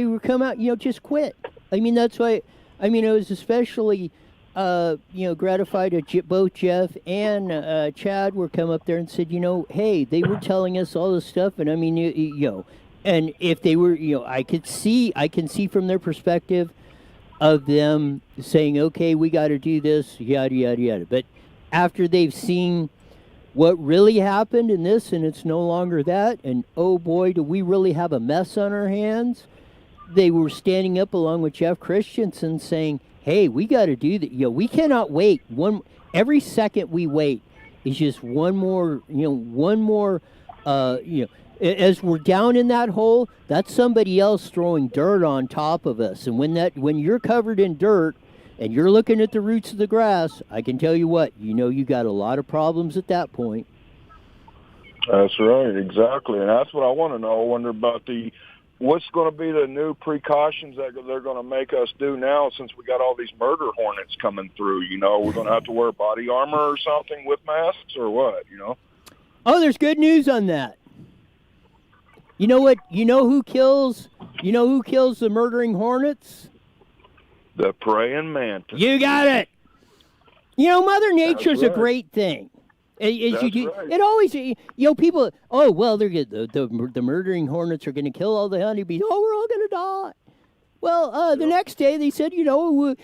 would come out, just quit. That's why, I was especially, gratified that both Jeff and Chad were come up there and said, hey, they were telling us all this stuff, and and if they were, I can see from their perspective of them saying, okay, we got to do this, yada, yada, yada. But after they've seen what really happened in this, and it's no longer that, and oh boy, do we really have a mess on our hands, they were standing up along with Jeff Christensen saying, hey, we got to do that. We cannot wait. Every second we wait is just one more, as we're down in that hole, that's somebody else throwing dirt on top of us. And when you're covered in dirt and you're looking at the roots of the grass, I can tell you what, you got a lot of problems at that point. That's right, exactly. And that's what I want to know. I wonder about what's going to be the new precautions that they're going to make us do now, since we got all these murder hornets coming through. We're going to have to wear body armor or something with masks, or what, Oh, there's good news on that. You know what? You know who kills the murdering hornets? The praying mantis. You got it. Mother Nature's right. a great thing. Right. It always, people, oh, well, they're good. The murdering hornets are going to kill all the honeybees. Oh, we're all going to die. Well, the next day they said, who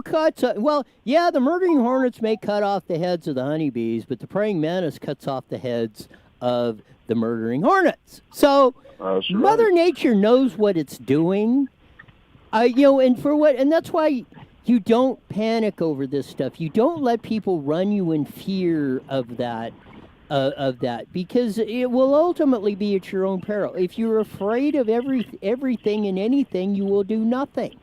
cuts, the murdering hornets may cut off the heads of the honeybees, but the praying mantis cuts off the heads of the murdering hornets. So That's right. Mother Nature knows what it's doing. And that's why you don't panic over this stuff. You don't let people run you in fear of that. of that, because it will ultimately be at your own peril. If you're afraid of everything and anything, you will do nothing.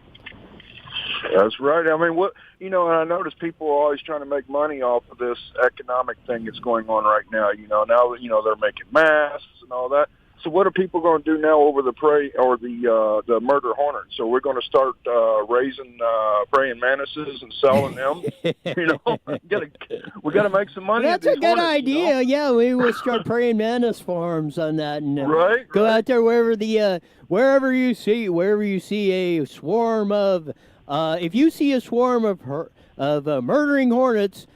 That's right. I mean, and I notice people are always trying to make money off of this economic thing that's going on right now. Now that, they're making masks and all that. So what are people going to do now over the prey or the murder hornet? So we're going to start raising praying mantises and selling them. We got to make some money. That's a good idea. Yeah, we will start praying mantis farms on that, and go out there wherever you see a swarm of. If you see a swarm of murdering hornets,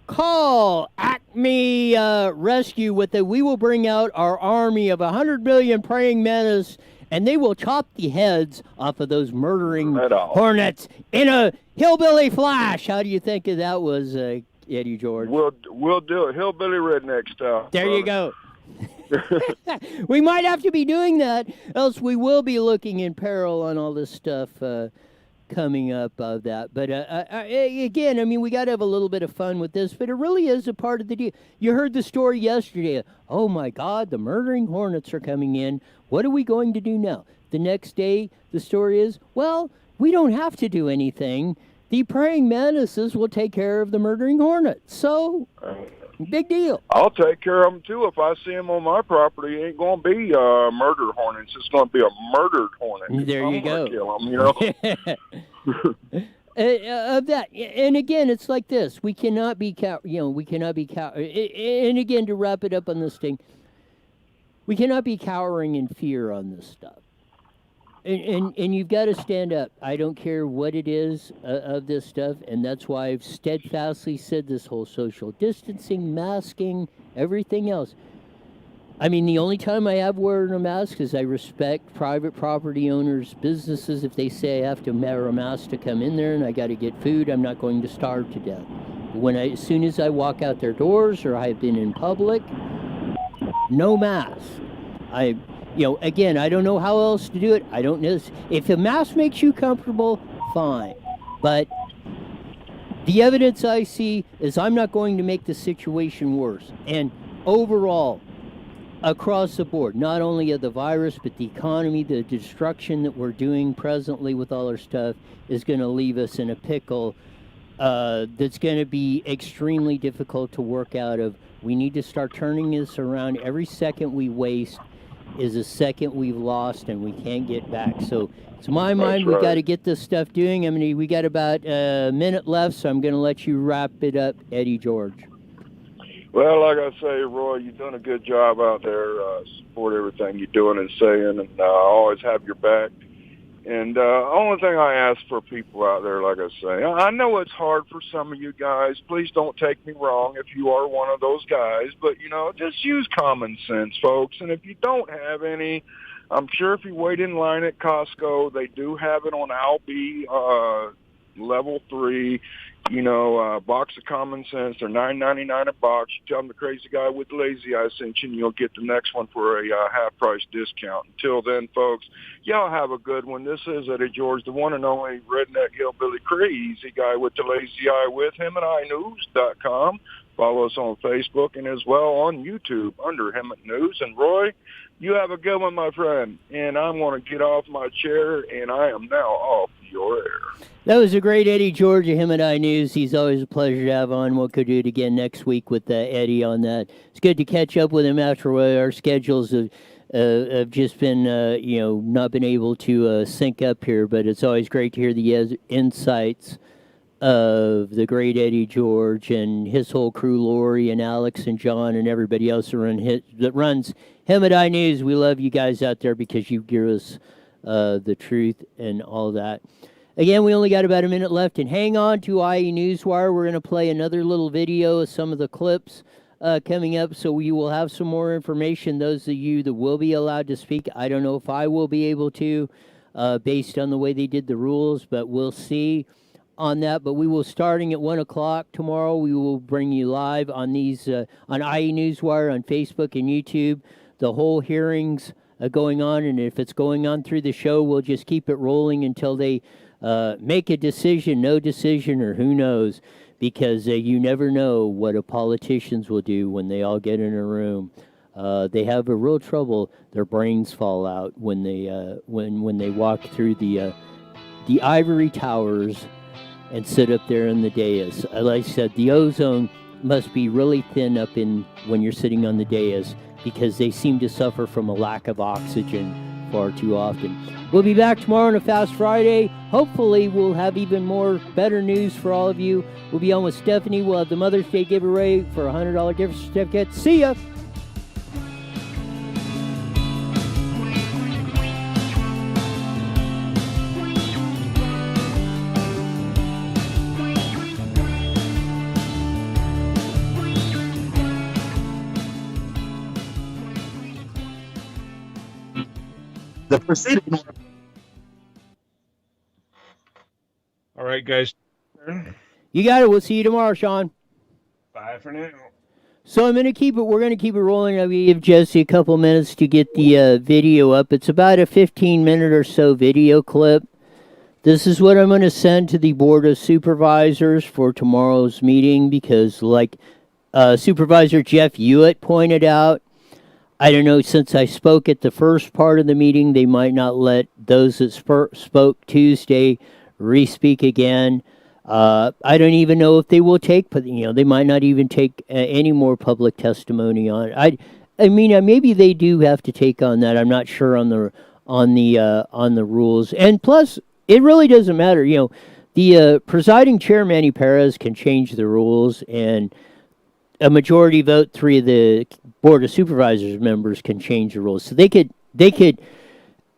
call Acme Rescue we will bring out our army of 100 million praying mantis, and they will chop the heads off of those murdering hornets in a hillbilly flash. How do you think of that was, Eddie George? We'll do it. Hillbilly redneck style. There you go. We might have to be doing that, else we will be looking in peril on all this stuff coming up of that. But again, I mean, we got to have a little bit of fun with this, but it really is a part of the deal. You heard the story yesterday. Oh my God, the murdering hornets are coming in. What are we going to do now? The next day, the story is, well, we don't have to do anything. The praying mantises will take care of the murdering hornets. So, big deal. I'll take care of them too. If I see them on my property, it ain't going to be murder hornets. It's going to be a murdered hornet. There you go. Kill them, of that, and again, it's like this: we cannot be and again, to wrap it up on this thing, we cannot be cowering in fear on this stuff. And you've got to stand up. I don't care what it is of this stuff, and that's why I've steadfastly said this whole social distancing, masking, everything else. I mean, the only time I have wearing a mask is I respect private property owners, businesses. If they say I have to wear a mask to come in there and I got to get food, I'm not going to starve to death. As soon as I walk out their doors or I've been in public, no mask. Again, I don't know how else to do it. I don't know. If a mask makes you comfortable, fine. But the evidence I see is I'm not going to make the situation worse. And overall, across the board, not only of the virus, but the economy, the destruction that we're doing presently with all our stuff is going to leave us in a pickle that's going to be extremely difficult to work out of. We need to start turning this around. Every second we waste is a second we've lost and we can't get back. So to my mind, we've got to get this stuff doing. I mean, we got about a minute left, so I'm going to let you wrap it up, Eddie George. Well, like I say, Roy, you're doing a good job out there. Support everything you're doing and saying, and I always have your back. And only thing I ask for people out there, like I say, I know it's hard for some of you guys. Please don't take me wrong if you are one of those guys. But, just use common sense, folks. And if you don't have any, I'm sure if you wait in line at Costco, they do have it on Albi level 3. Box of common sense. They're $9.99 a box. You tell them the crazy guy with the lazy eye sent you, and you'll get the next one for a half-price discount. Until then, folks, y'all have a good one. This is Eddie George, the one and only redneck hillbilly crazy guy with the lazy eye, with him at iNews.com. Follow us on Facebook and as well on YouTube under Hemet News. And Roy, you have a good one, my friend. And I'm going to get off my chair, and I am now off your air. That was a great Eddie George of Him and I News. He's always a pleasure to have on. We'll do it again next week with Eddie on that. It's good to catch up with him after our schedules have just been, not been able to sync up here. But it's always great to hear the insights of the great Eddie George and his whole crew, Lori and Alex and John and everybody else that runs Him and I News. We love you guys out there because you give us the truth and all that. Again, we only got about a minute left, and hang on to IE Newswire. We're going to play another little video of some of the clips coming up, so we will have some more information. Those of you that will be allowed to speak, I don't know if I will be able to, based on the way they did the rules, but we'll see on that. But we will, starting at 1 o'clock tomorrow, we will bring you live on these on IE Newswire on Facebook and YouTube. The whole hearings going on, and if it's going on through the show, we'll just keep it rolling until they make a decision, no decision, or who knows. because you never know what a politicians will do when they all get in a room. They have a real trouble. Their brains fall out when they when they walk through the ivory towers and sit up there in the dais. Like I said, the ozone must be really thin up in when you're sitting on the dais because they seem to suffer from a lack of oxygen far too often. We'll be back tomorrow on a Fast Friday. Hopefully we'll have even more better news for all of you. We'll be on with Stephanie. We'll have the Mother's Day giveaway for a $100 gift certificate. See ya! The proceeding. All right, guys. You got it. We'll see you tomorrow, Sean. Bye for now. So we're going to keep it rolling. I'm going to give Jesse a couple minutes to get the video up. It's about a 15-minute or so video clip. This is what I'm going to send to the Board of Supervisors for tomorrow's meeting because, like Supervisor Jeff Hewitt pointed out, I don't know, since I spoke at the first part of the meeting, they might not let those that spoke Tuesday re-speak again. I don't even know if they will take, but they might not even take any more public testimony on it. I mean, maybe they do have to take on that. I'm not sure on the rules. And plus, it really doesn't matter. The presiding chair, Manny Perez, can change the rules, and a majority vote, 3 of the Board of Supervisors members can change the rules. So they could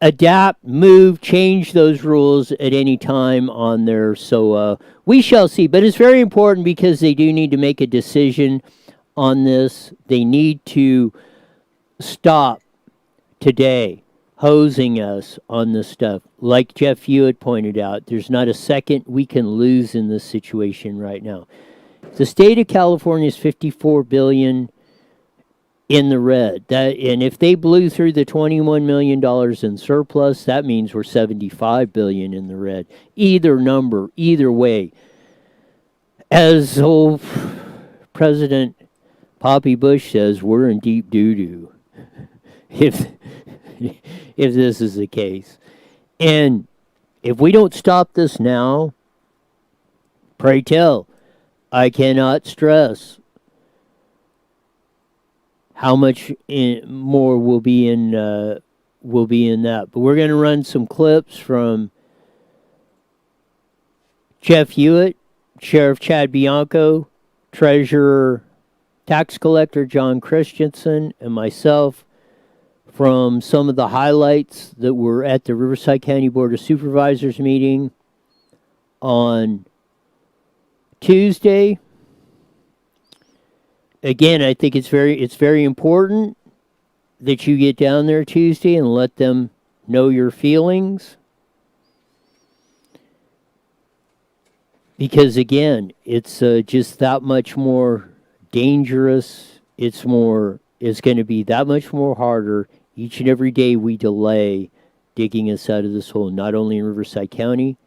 adapt, move, change those rules at any time on there. So we shall see. But it's very important because they do need to make a decision on this. They need to stop today hosing us on this stuff. Like Jeff Hewitt pointed out, there's not a second we can lose in this situation right now. The state of California is $54 billion in the red. And if they blew through the $21 million in surplus, that means we're $75 billion in the red. Either number, either way. As old President Poppy Bush says, we're in deep doo-doo if this is the case. And if we don't stop this now, pray tell, I cannot stress how much more will be in that. But we're going to run some clips from Jeff Hewitt, Sheriff Chad Bianco, Treasurer Tax Collector John Christensen, and myself from some of the highlights that were at the Riverside County Board of Supervisors meeting on Tuesday. Again, I think it's very important that you get down there Tuesday and let them know your feelings. Because again, it's just that much more dangerous. It's going to be that much more harder each and every day we delay digging us out of this hole, not only in Riverside County,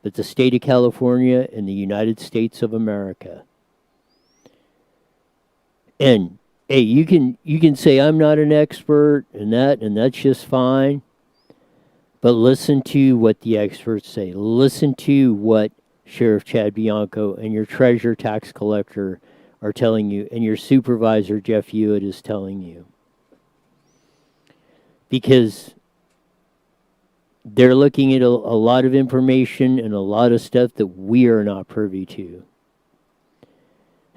but the state of California and the United States of America. And hey, you can say I'm not an expert and that's just fine. But listen to what the experts say. Listen to what Sheriff Chad Bianco and your Treasurer Tax Collector are telling you, and your Supervisor Jeff Hewitt is telling you. Because they're looking at a lot of information and a lot of stuff that we are not privy to.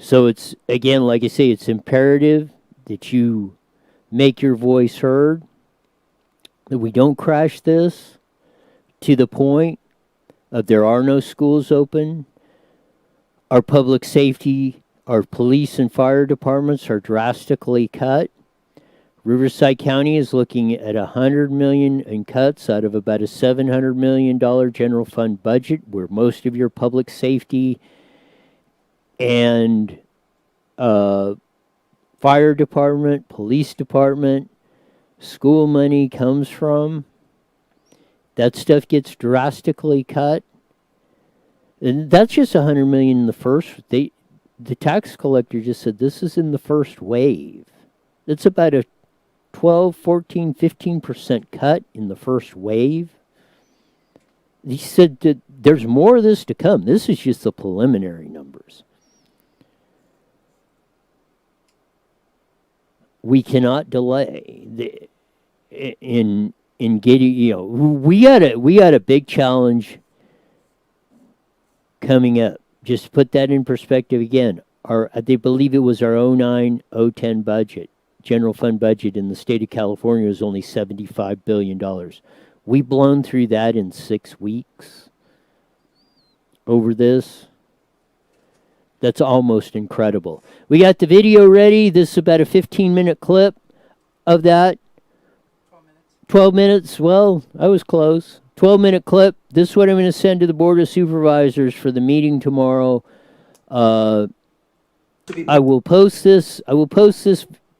So it's, again, like I say, it's imperative that you make your voice heard, that we don't crash this to the point of there are no schools open, our public safety, our police and fire departments are drastically cut. Riverside County is looking at $100 million in cuts out of about a $700 million general fund budget, where most of your public safety and fire department, police department, school money comes from. That stuff gets drastically cut. And that's just $100 million in the first. The tax collector just said this is in the first wave. It's about a 12, 14, 15% cut in the first wave. He said that there's more of this to come. This is just the preliminary numbers. We cannot delay in getting. We got a big challenge coming up. Just to put that in perspective again, they believe it was our 09-010 budget, general fund budget in the state of California was only $75 billion. We've blown through that in 6 weeks over this. That's almost incredible. We got the video ready. This is about a 15-minute clip of that. 12 minutes. Well, I was close. 12-minute clip. This is what I'm going to send to the Board of Supervisors for the meeting tomorrow. I will post this.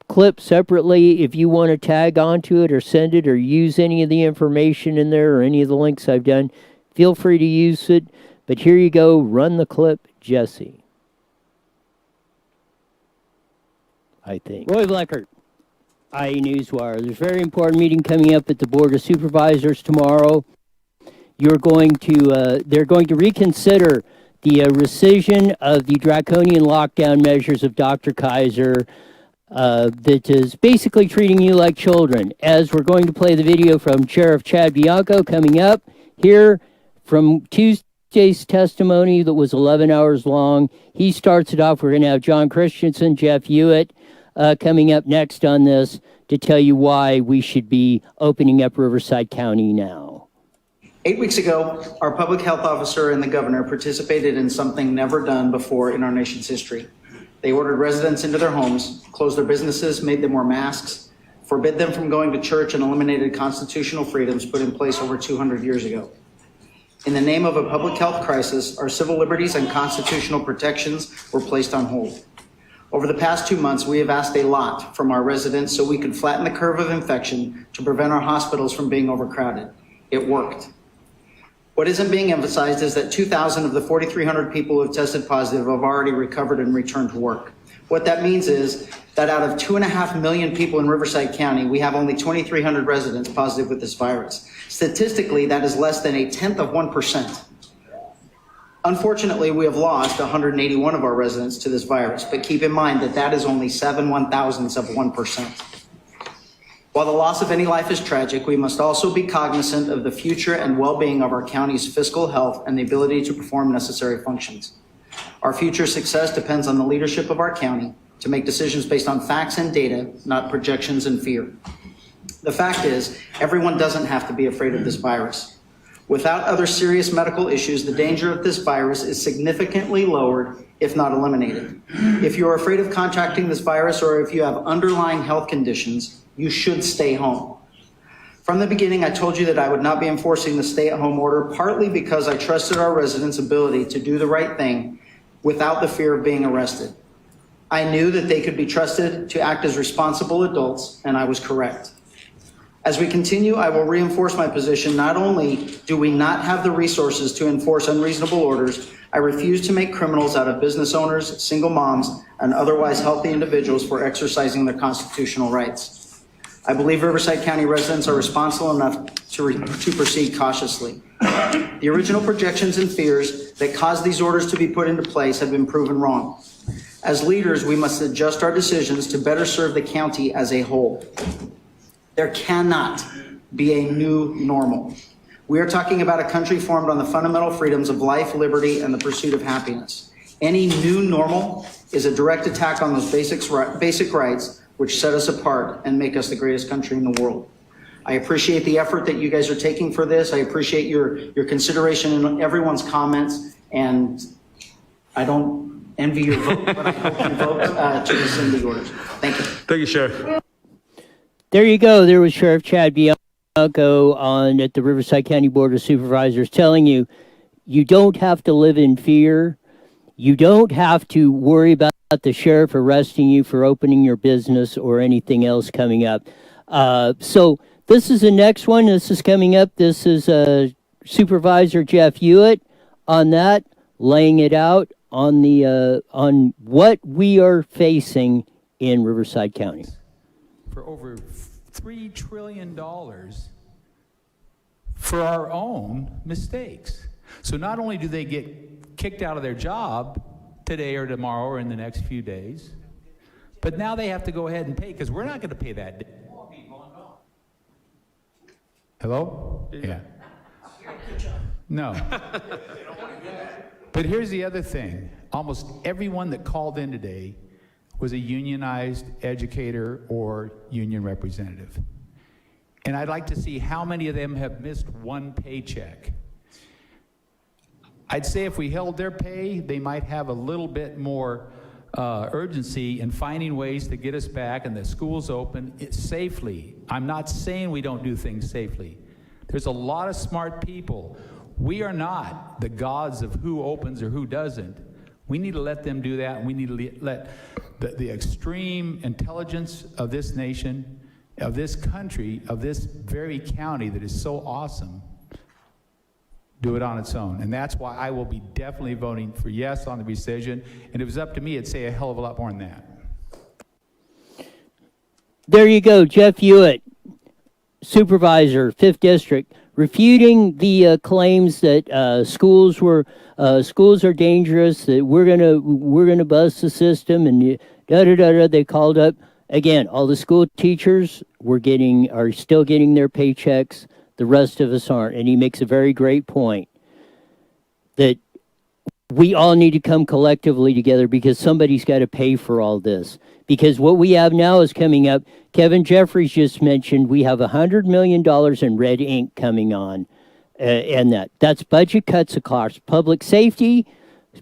Clip separately. If you want to tag onto it or send it or use any of the information in there or any of the links I've done, feel free to use it. But here you go. Run the clip, Jesse. I think. Roy Bleckert, IE Newswire. There's a very important meeting coming up at the Board of Supervisors tomorrow. They're going to reconsider the rescission of the draconian lockdown measures of Dr. Kaiser that is basically treating you like children. As we're going to play the video from Sheriff Chad Bianco coming up here from Tuesday's testimony that was 11 hours long. He starts it off. We're going to have John Christensen, Jeff Hewitt coming up next on this to tell you why we should be opening up Riverside County now. 8 weeks ago, our public health officer and the governor participated in something never done before in our nation's history. They ordered residents into their homes, closed their businesses, made them wear masks, forbid them from going to church, and eliminated constitutional freedoms put in place over 200 years ago. In the name of a public health crisis, our civil liberties and constitutional protections were placed on hold. Over the past 2 months, we have asked a lot from our residents so we could flatten the curve of infection to prevent our hospitals from being overcrowded. It worked. What isn't being emphasized is that 2,000 of the 4,300 people who have tested positive have already recovered and returned to work. What that means is that out of 2.5 million people in Riverside County, we have only 2,300 residents positive with this virus. Statistically, that is less than 1/10%. Unfortunately, we have lost 181 of our residents to this virus, but keep in mind that that is only 7/1000ths of 1%. While the loss of any life is tragic, we must also be cognizant of the future and well-being of our county's fiscal health and the ability to perform necessary functions. Our future success depends on the leadership of our county to make decisions based on facts and data, not projections and fear. The fact is, everyone doesn't have to be afraid of this virus. Without other serious medical issues, the danger of this virus is significantly lowered, if not eliminated. If you are afraid of contracting this virus or if you have underlying health conditions, you should stay home. From the beginning, I told you that I would not be enforcing the stay-at-home order, partly because I trusted our residents' ability to do the right thing without the fear of being arrested. I knew that they could be trusted to act as responsible adults, and I was correct. As we continue, I will reinforce my position. Not only do we not have the resources to enforce unreasonable orders, I refuse to make criminals out of business owners, single moms, and otherwise healthy individuals for exercising their constitutional rights. I believe Riverside County residents are responsible enough to proceed cautiously. The original projections and fears that caused these orders to be put into place have been proven wrong. As leaders, we must adjust our decisions to better serve the county as a whole. There cannot be a new normal. We are talking about a country formed on the fundamental freedoms of life, liberty, and the pursuit of happiness. Any new normal is a direct attack on those basic rights which set us apart and make us the greatest country in the world. I appreciate the effort that you guys are taking for this. I appreciate your consideration in everyone's comments, and I don't envy your vote, but I hope you vote to rescind the orders. Thank you. Thank you, Sheriff. There you go. There was Sheriff Chad Bianco at the Riverside County Board of Supervisors telling you, you don't have to live in fear. You don't have to worry about the sheriff arresting you for opening your business or anything else coming up. So this is the next one. This is coming up. This is Supervisor Jeff Hewitt on that. laying it out on the on what we are facing in Riverside County. For over $3 trillion for our own mistakes. So not only do they get kicked out of their job today or tomorrow or in the next few days, but now they have to go ahead and pay, because we're not going to pay that. Hello? Yeah. No. But here's the other thing. Almost everyone that called in today was a unionized educator or union representative. And I'd like to see how many of them have missed one paycheck. I'd say if we held their pay, they might have a little bit more urgency in finding ways to get us back and the schools open safely. I'm not saying we don't do things safely. There's a lot of smart people. We are not the gods of who opens or who doesn't. We need to let them do that, and we need to let the extreme intelligence of this nation, of this country, of this very county that is so awesome, do it on its own. And that's why I will be definitely voting for yes on the rescission. And if it was up to me, I'd say a hell of a lot more than that. There you go, Jeff Hewitt, Supervisor, 5th District, refuting the claims that schools are dangerous, that we're gonna bust the system, and da da da da. They called up again. All the school teachers are still getting their paychecks. The rest of us aren't. And he makes a very great point that we all need to come collectively together, because somebody's got to pay for all this. Because what we have now is coming up. Kevin Jeffries just mentioned we have $100 million in red ink coming on. And that's budget cuts across public safety,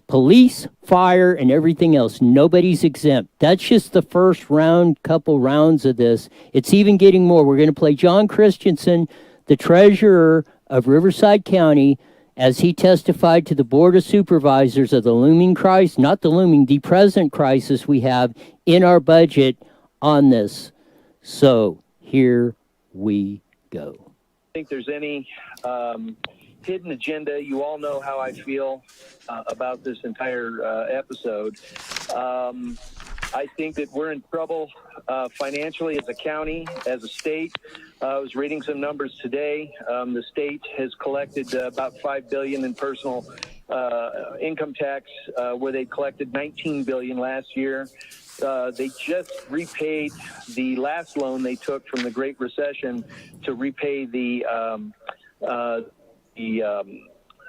police, fire, and everything else. Nobody's exempt. That's just the first couple rounds of this. It's even getting more. We're going to play John Christensen, the treasurer of Riverside County, as he testified to the Board of Supervisors of the looming crisis, the present crisis we have in our budget on this. So here we go. I think there's any hidden agenda. You all know how I feel about this entire episode. I think that we're in trouble financially as a county, as a state. I was reading some numbers today. The state has collected about $5 billion in personal income tax, where they collected $19 billion last year. They just repaid the last loan they took from the Great Recession to repay the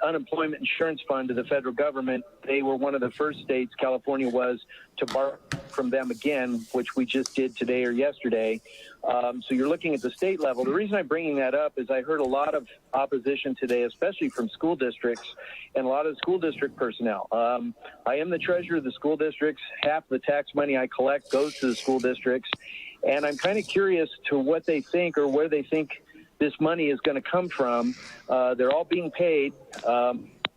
unemployment insurance fund to the federal government. They were one of the first states, California was, to borrow from them again, which we just did today or yesterday. So you're looking at the state level. The reason I'm bringing that up is I heard a lot of opposition today, especially from school districts and a lot of school district personnel. I am the treasurer of the school districts. Half the tax money I collect goes to the school districts. And I'm kind of curious to what they think, or where they think this money is going to come from. They're all being paid.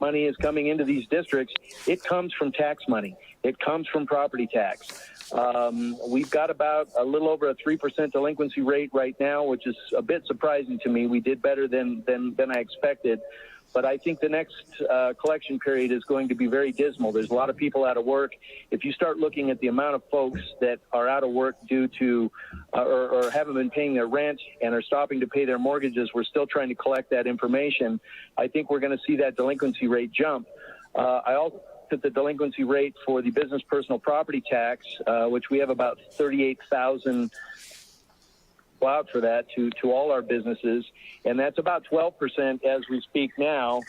Money is coming into these districts. It comes from tax money. It comes from property tax. We've got about a little over a 3% delinquency rate right now, which is a bit surprising to me. We did better than I expected. But I think the next collection period is going to be very dismal. There's a lot of people out of work. If you start looking at the amount of folks that are out of work due to or haven't been paying their rent and are stopping to pay their mortgages, we're still trying to collect that information. I think we're going to see that delinquency rate jump. I also at the delinquency rate for the business personal property tax, which we have about 38,000 out for that to all our businesses, and that's about 12% as we speak now.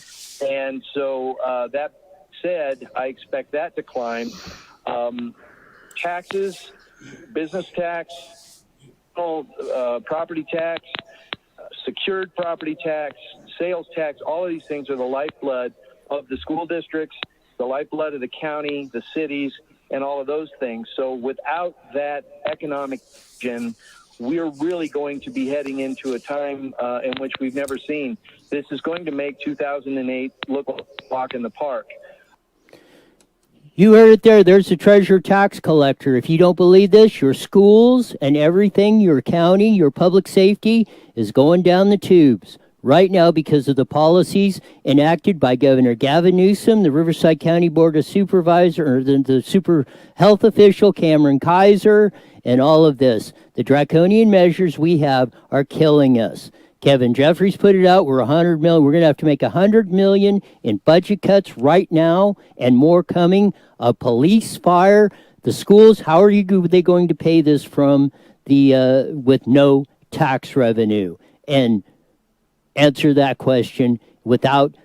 And so that said, I expect that to climb. Taxes, business tax, property tax, secured property tax, sales tax, all of these things are the lifeblood of the school districts, the lifeblood of the county, the cities, and all of those things. So without that economic engine, we're really going to be heading into a time in which we've never seen. This is going to make 2008 look like a walk in the park. You heard it there. There's the treasurer tax collector. If you don't believe this, your schools and everything, your county, your public safety is going down the tubes. right now because of the policies enacted by Governor Gavin Newsom, the Riverside County Board of Supervisors, or the super health official Cameron Kaiser, and all of this. The draconian measures we have are killing us. Kevin Jeffries put it out. We're $100 million. We're going to have to make $100 million in budget cuts right now, and more coming. A police fire, the schools. How are they going to pay this from the with no tax revenue? And answer that question without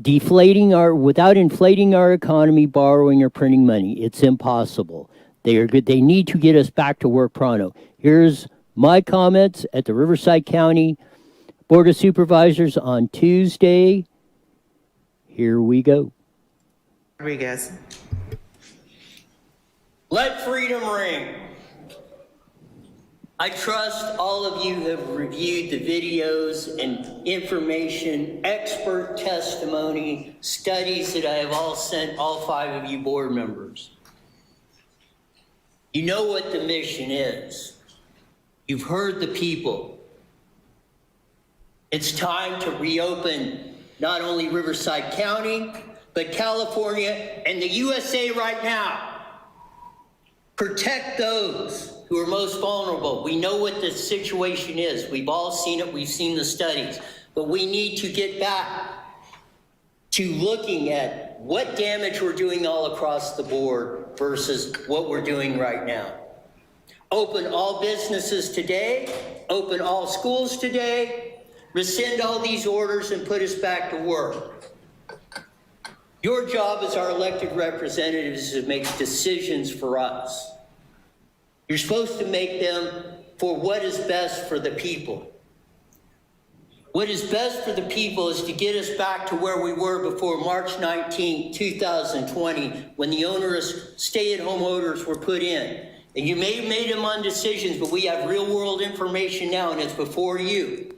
inflating our economy, borrowing or printing money. It's impossible. They are good. They need to get us back to work pronto. Here's my comments at the Riverside County Board of Supervisors on Tuesday. Here we go. Rodriguez. Let freedom ring. I trust all of you have reviewed the videos and information, expert testimony, studies that I have all sent all 5 of you board members. You know what the mission is. You've heard the people. It's time to reopen not only Riverside County, but California and the USA right now. Protect those who are most vulnerable. We know what the situation is. We've all seen it. We've seen the studies. But we need to get back to looking at what damage we're doing all across the board versus what we're doing right now. Open all businesses today. Open all schools today. Rescind all these orders and put us back to work. Your job as our elected representatives is to make decisions for us. You're supposed to make them for what is best for the people. What is best for the people is to get us back to where we were before March 19, 2020, when the onerous stay-at-home orders were put in. And you may have made them on decisions, but we have real-world information now, and it's before you.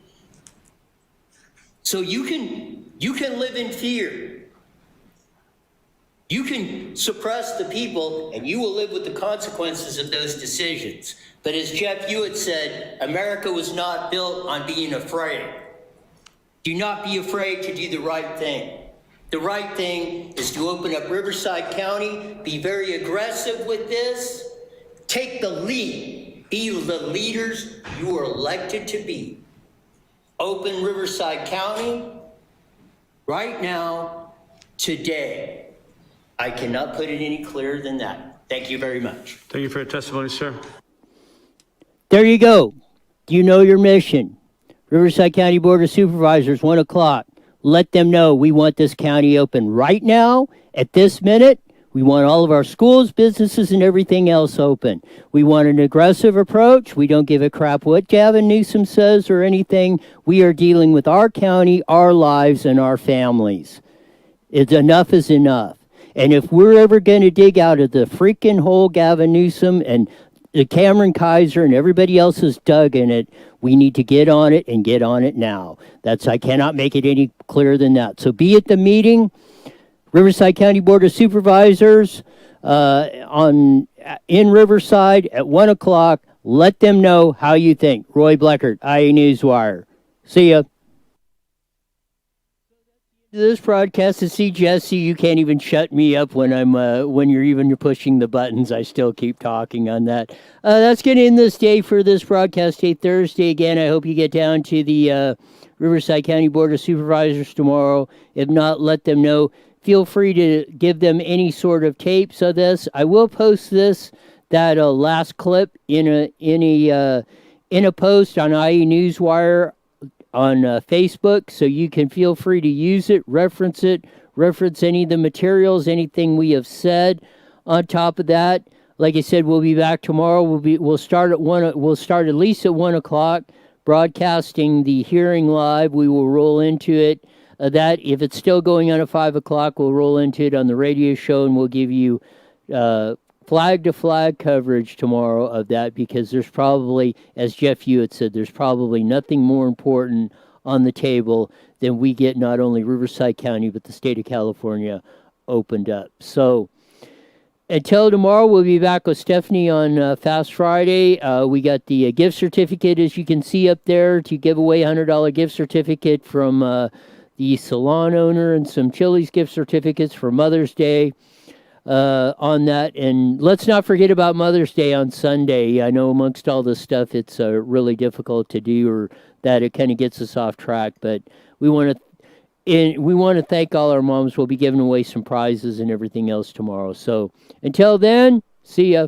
So you can live in fear. You can suppress the people, and you will live with the consequences of those decisions. But as Jeff Hewitt said, America was not built on being afraid. Do not be afraid to do the right thing. The right thing is to open up Riverside County, be very aggressive with this, take the lead, be the leaders you are elected to be. Open Riverside County right now, today. I cannot put it any clearer than that. Thank you very much. Thank you for your testimony, sir. There you go. You know your mission. Riverside County Board of Supervisors, 1 o'clock. Let them know we want this county open right now, at this minute. We want all of our schools, businesses, and everything else open. We want an aggressive approach. We don't give a crap what Gavin Newsom says or anything. We are dealing with our county, our lives, and our families. Enough is enough. And if we're ever going to dig out of the freaking hole Gavin Newsom and Cameron Kaiser and everybody else has dug in it, we need to get on it and get on it now. I cannot make it any clearer than that. So be at the meeting, Riverside County Board of Supervisors in Riverside at 1 o'clock. Let them know how you think. Roy Bleckert, IE Newswire. See ya. This broadcast to see Jesse, you can't even shut me up when you're pushing the buttons. I still keep talking on that. That's going to end this day for this broadcast day, Thursday. Again, I hope you get down to the Riverside County Board of Supervisors tomorrow. If not, let them know. Feel free to give them any sort of tapes of this. I will post that last clip in a post on IE Newswire on Facebook, so you can feel free to use it, reference any of the materials, anything we have said. On top of that, like I said, we'll be back tomorrow. We'll start at least at 1 o'clock, broadcasting the hearing live. We will roll into it. That if it's still going on at 5 o'clock, we'll roll into it on the radio show, and we'll give you flag-to-flag coverage tomorrow of that, because there's probably, as Jeff Hewitt said, there's probably nothing more important on the table than we get not only Riverside County, but the state of California opened up. So Until tomorrow, we'll be back with Stephanie on Fast Friday. We got the gift certificate, as you can see up there, to give away a $100 gift certificate from the Salon owner, and some Chili's gift certificates for Mother's Day on that. And let's not forget about Mother's Day on Sunday. I know amongst all this stuff, it's really difficult to do, or that it kind of gets us off track. But we want to thank all our moms. We'll be giving away some prizes and everything else tomorrow. So until then, see ya.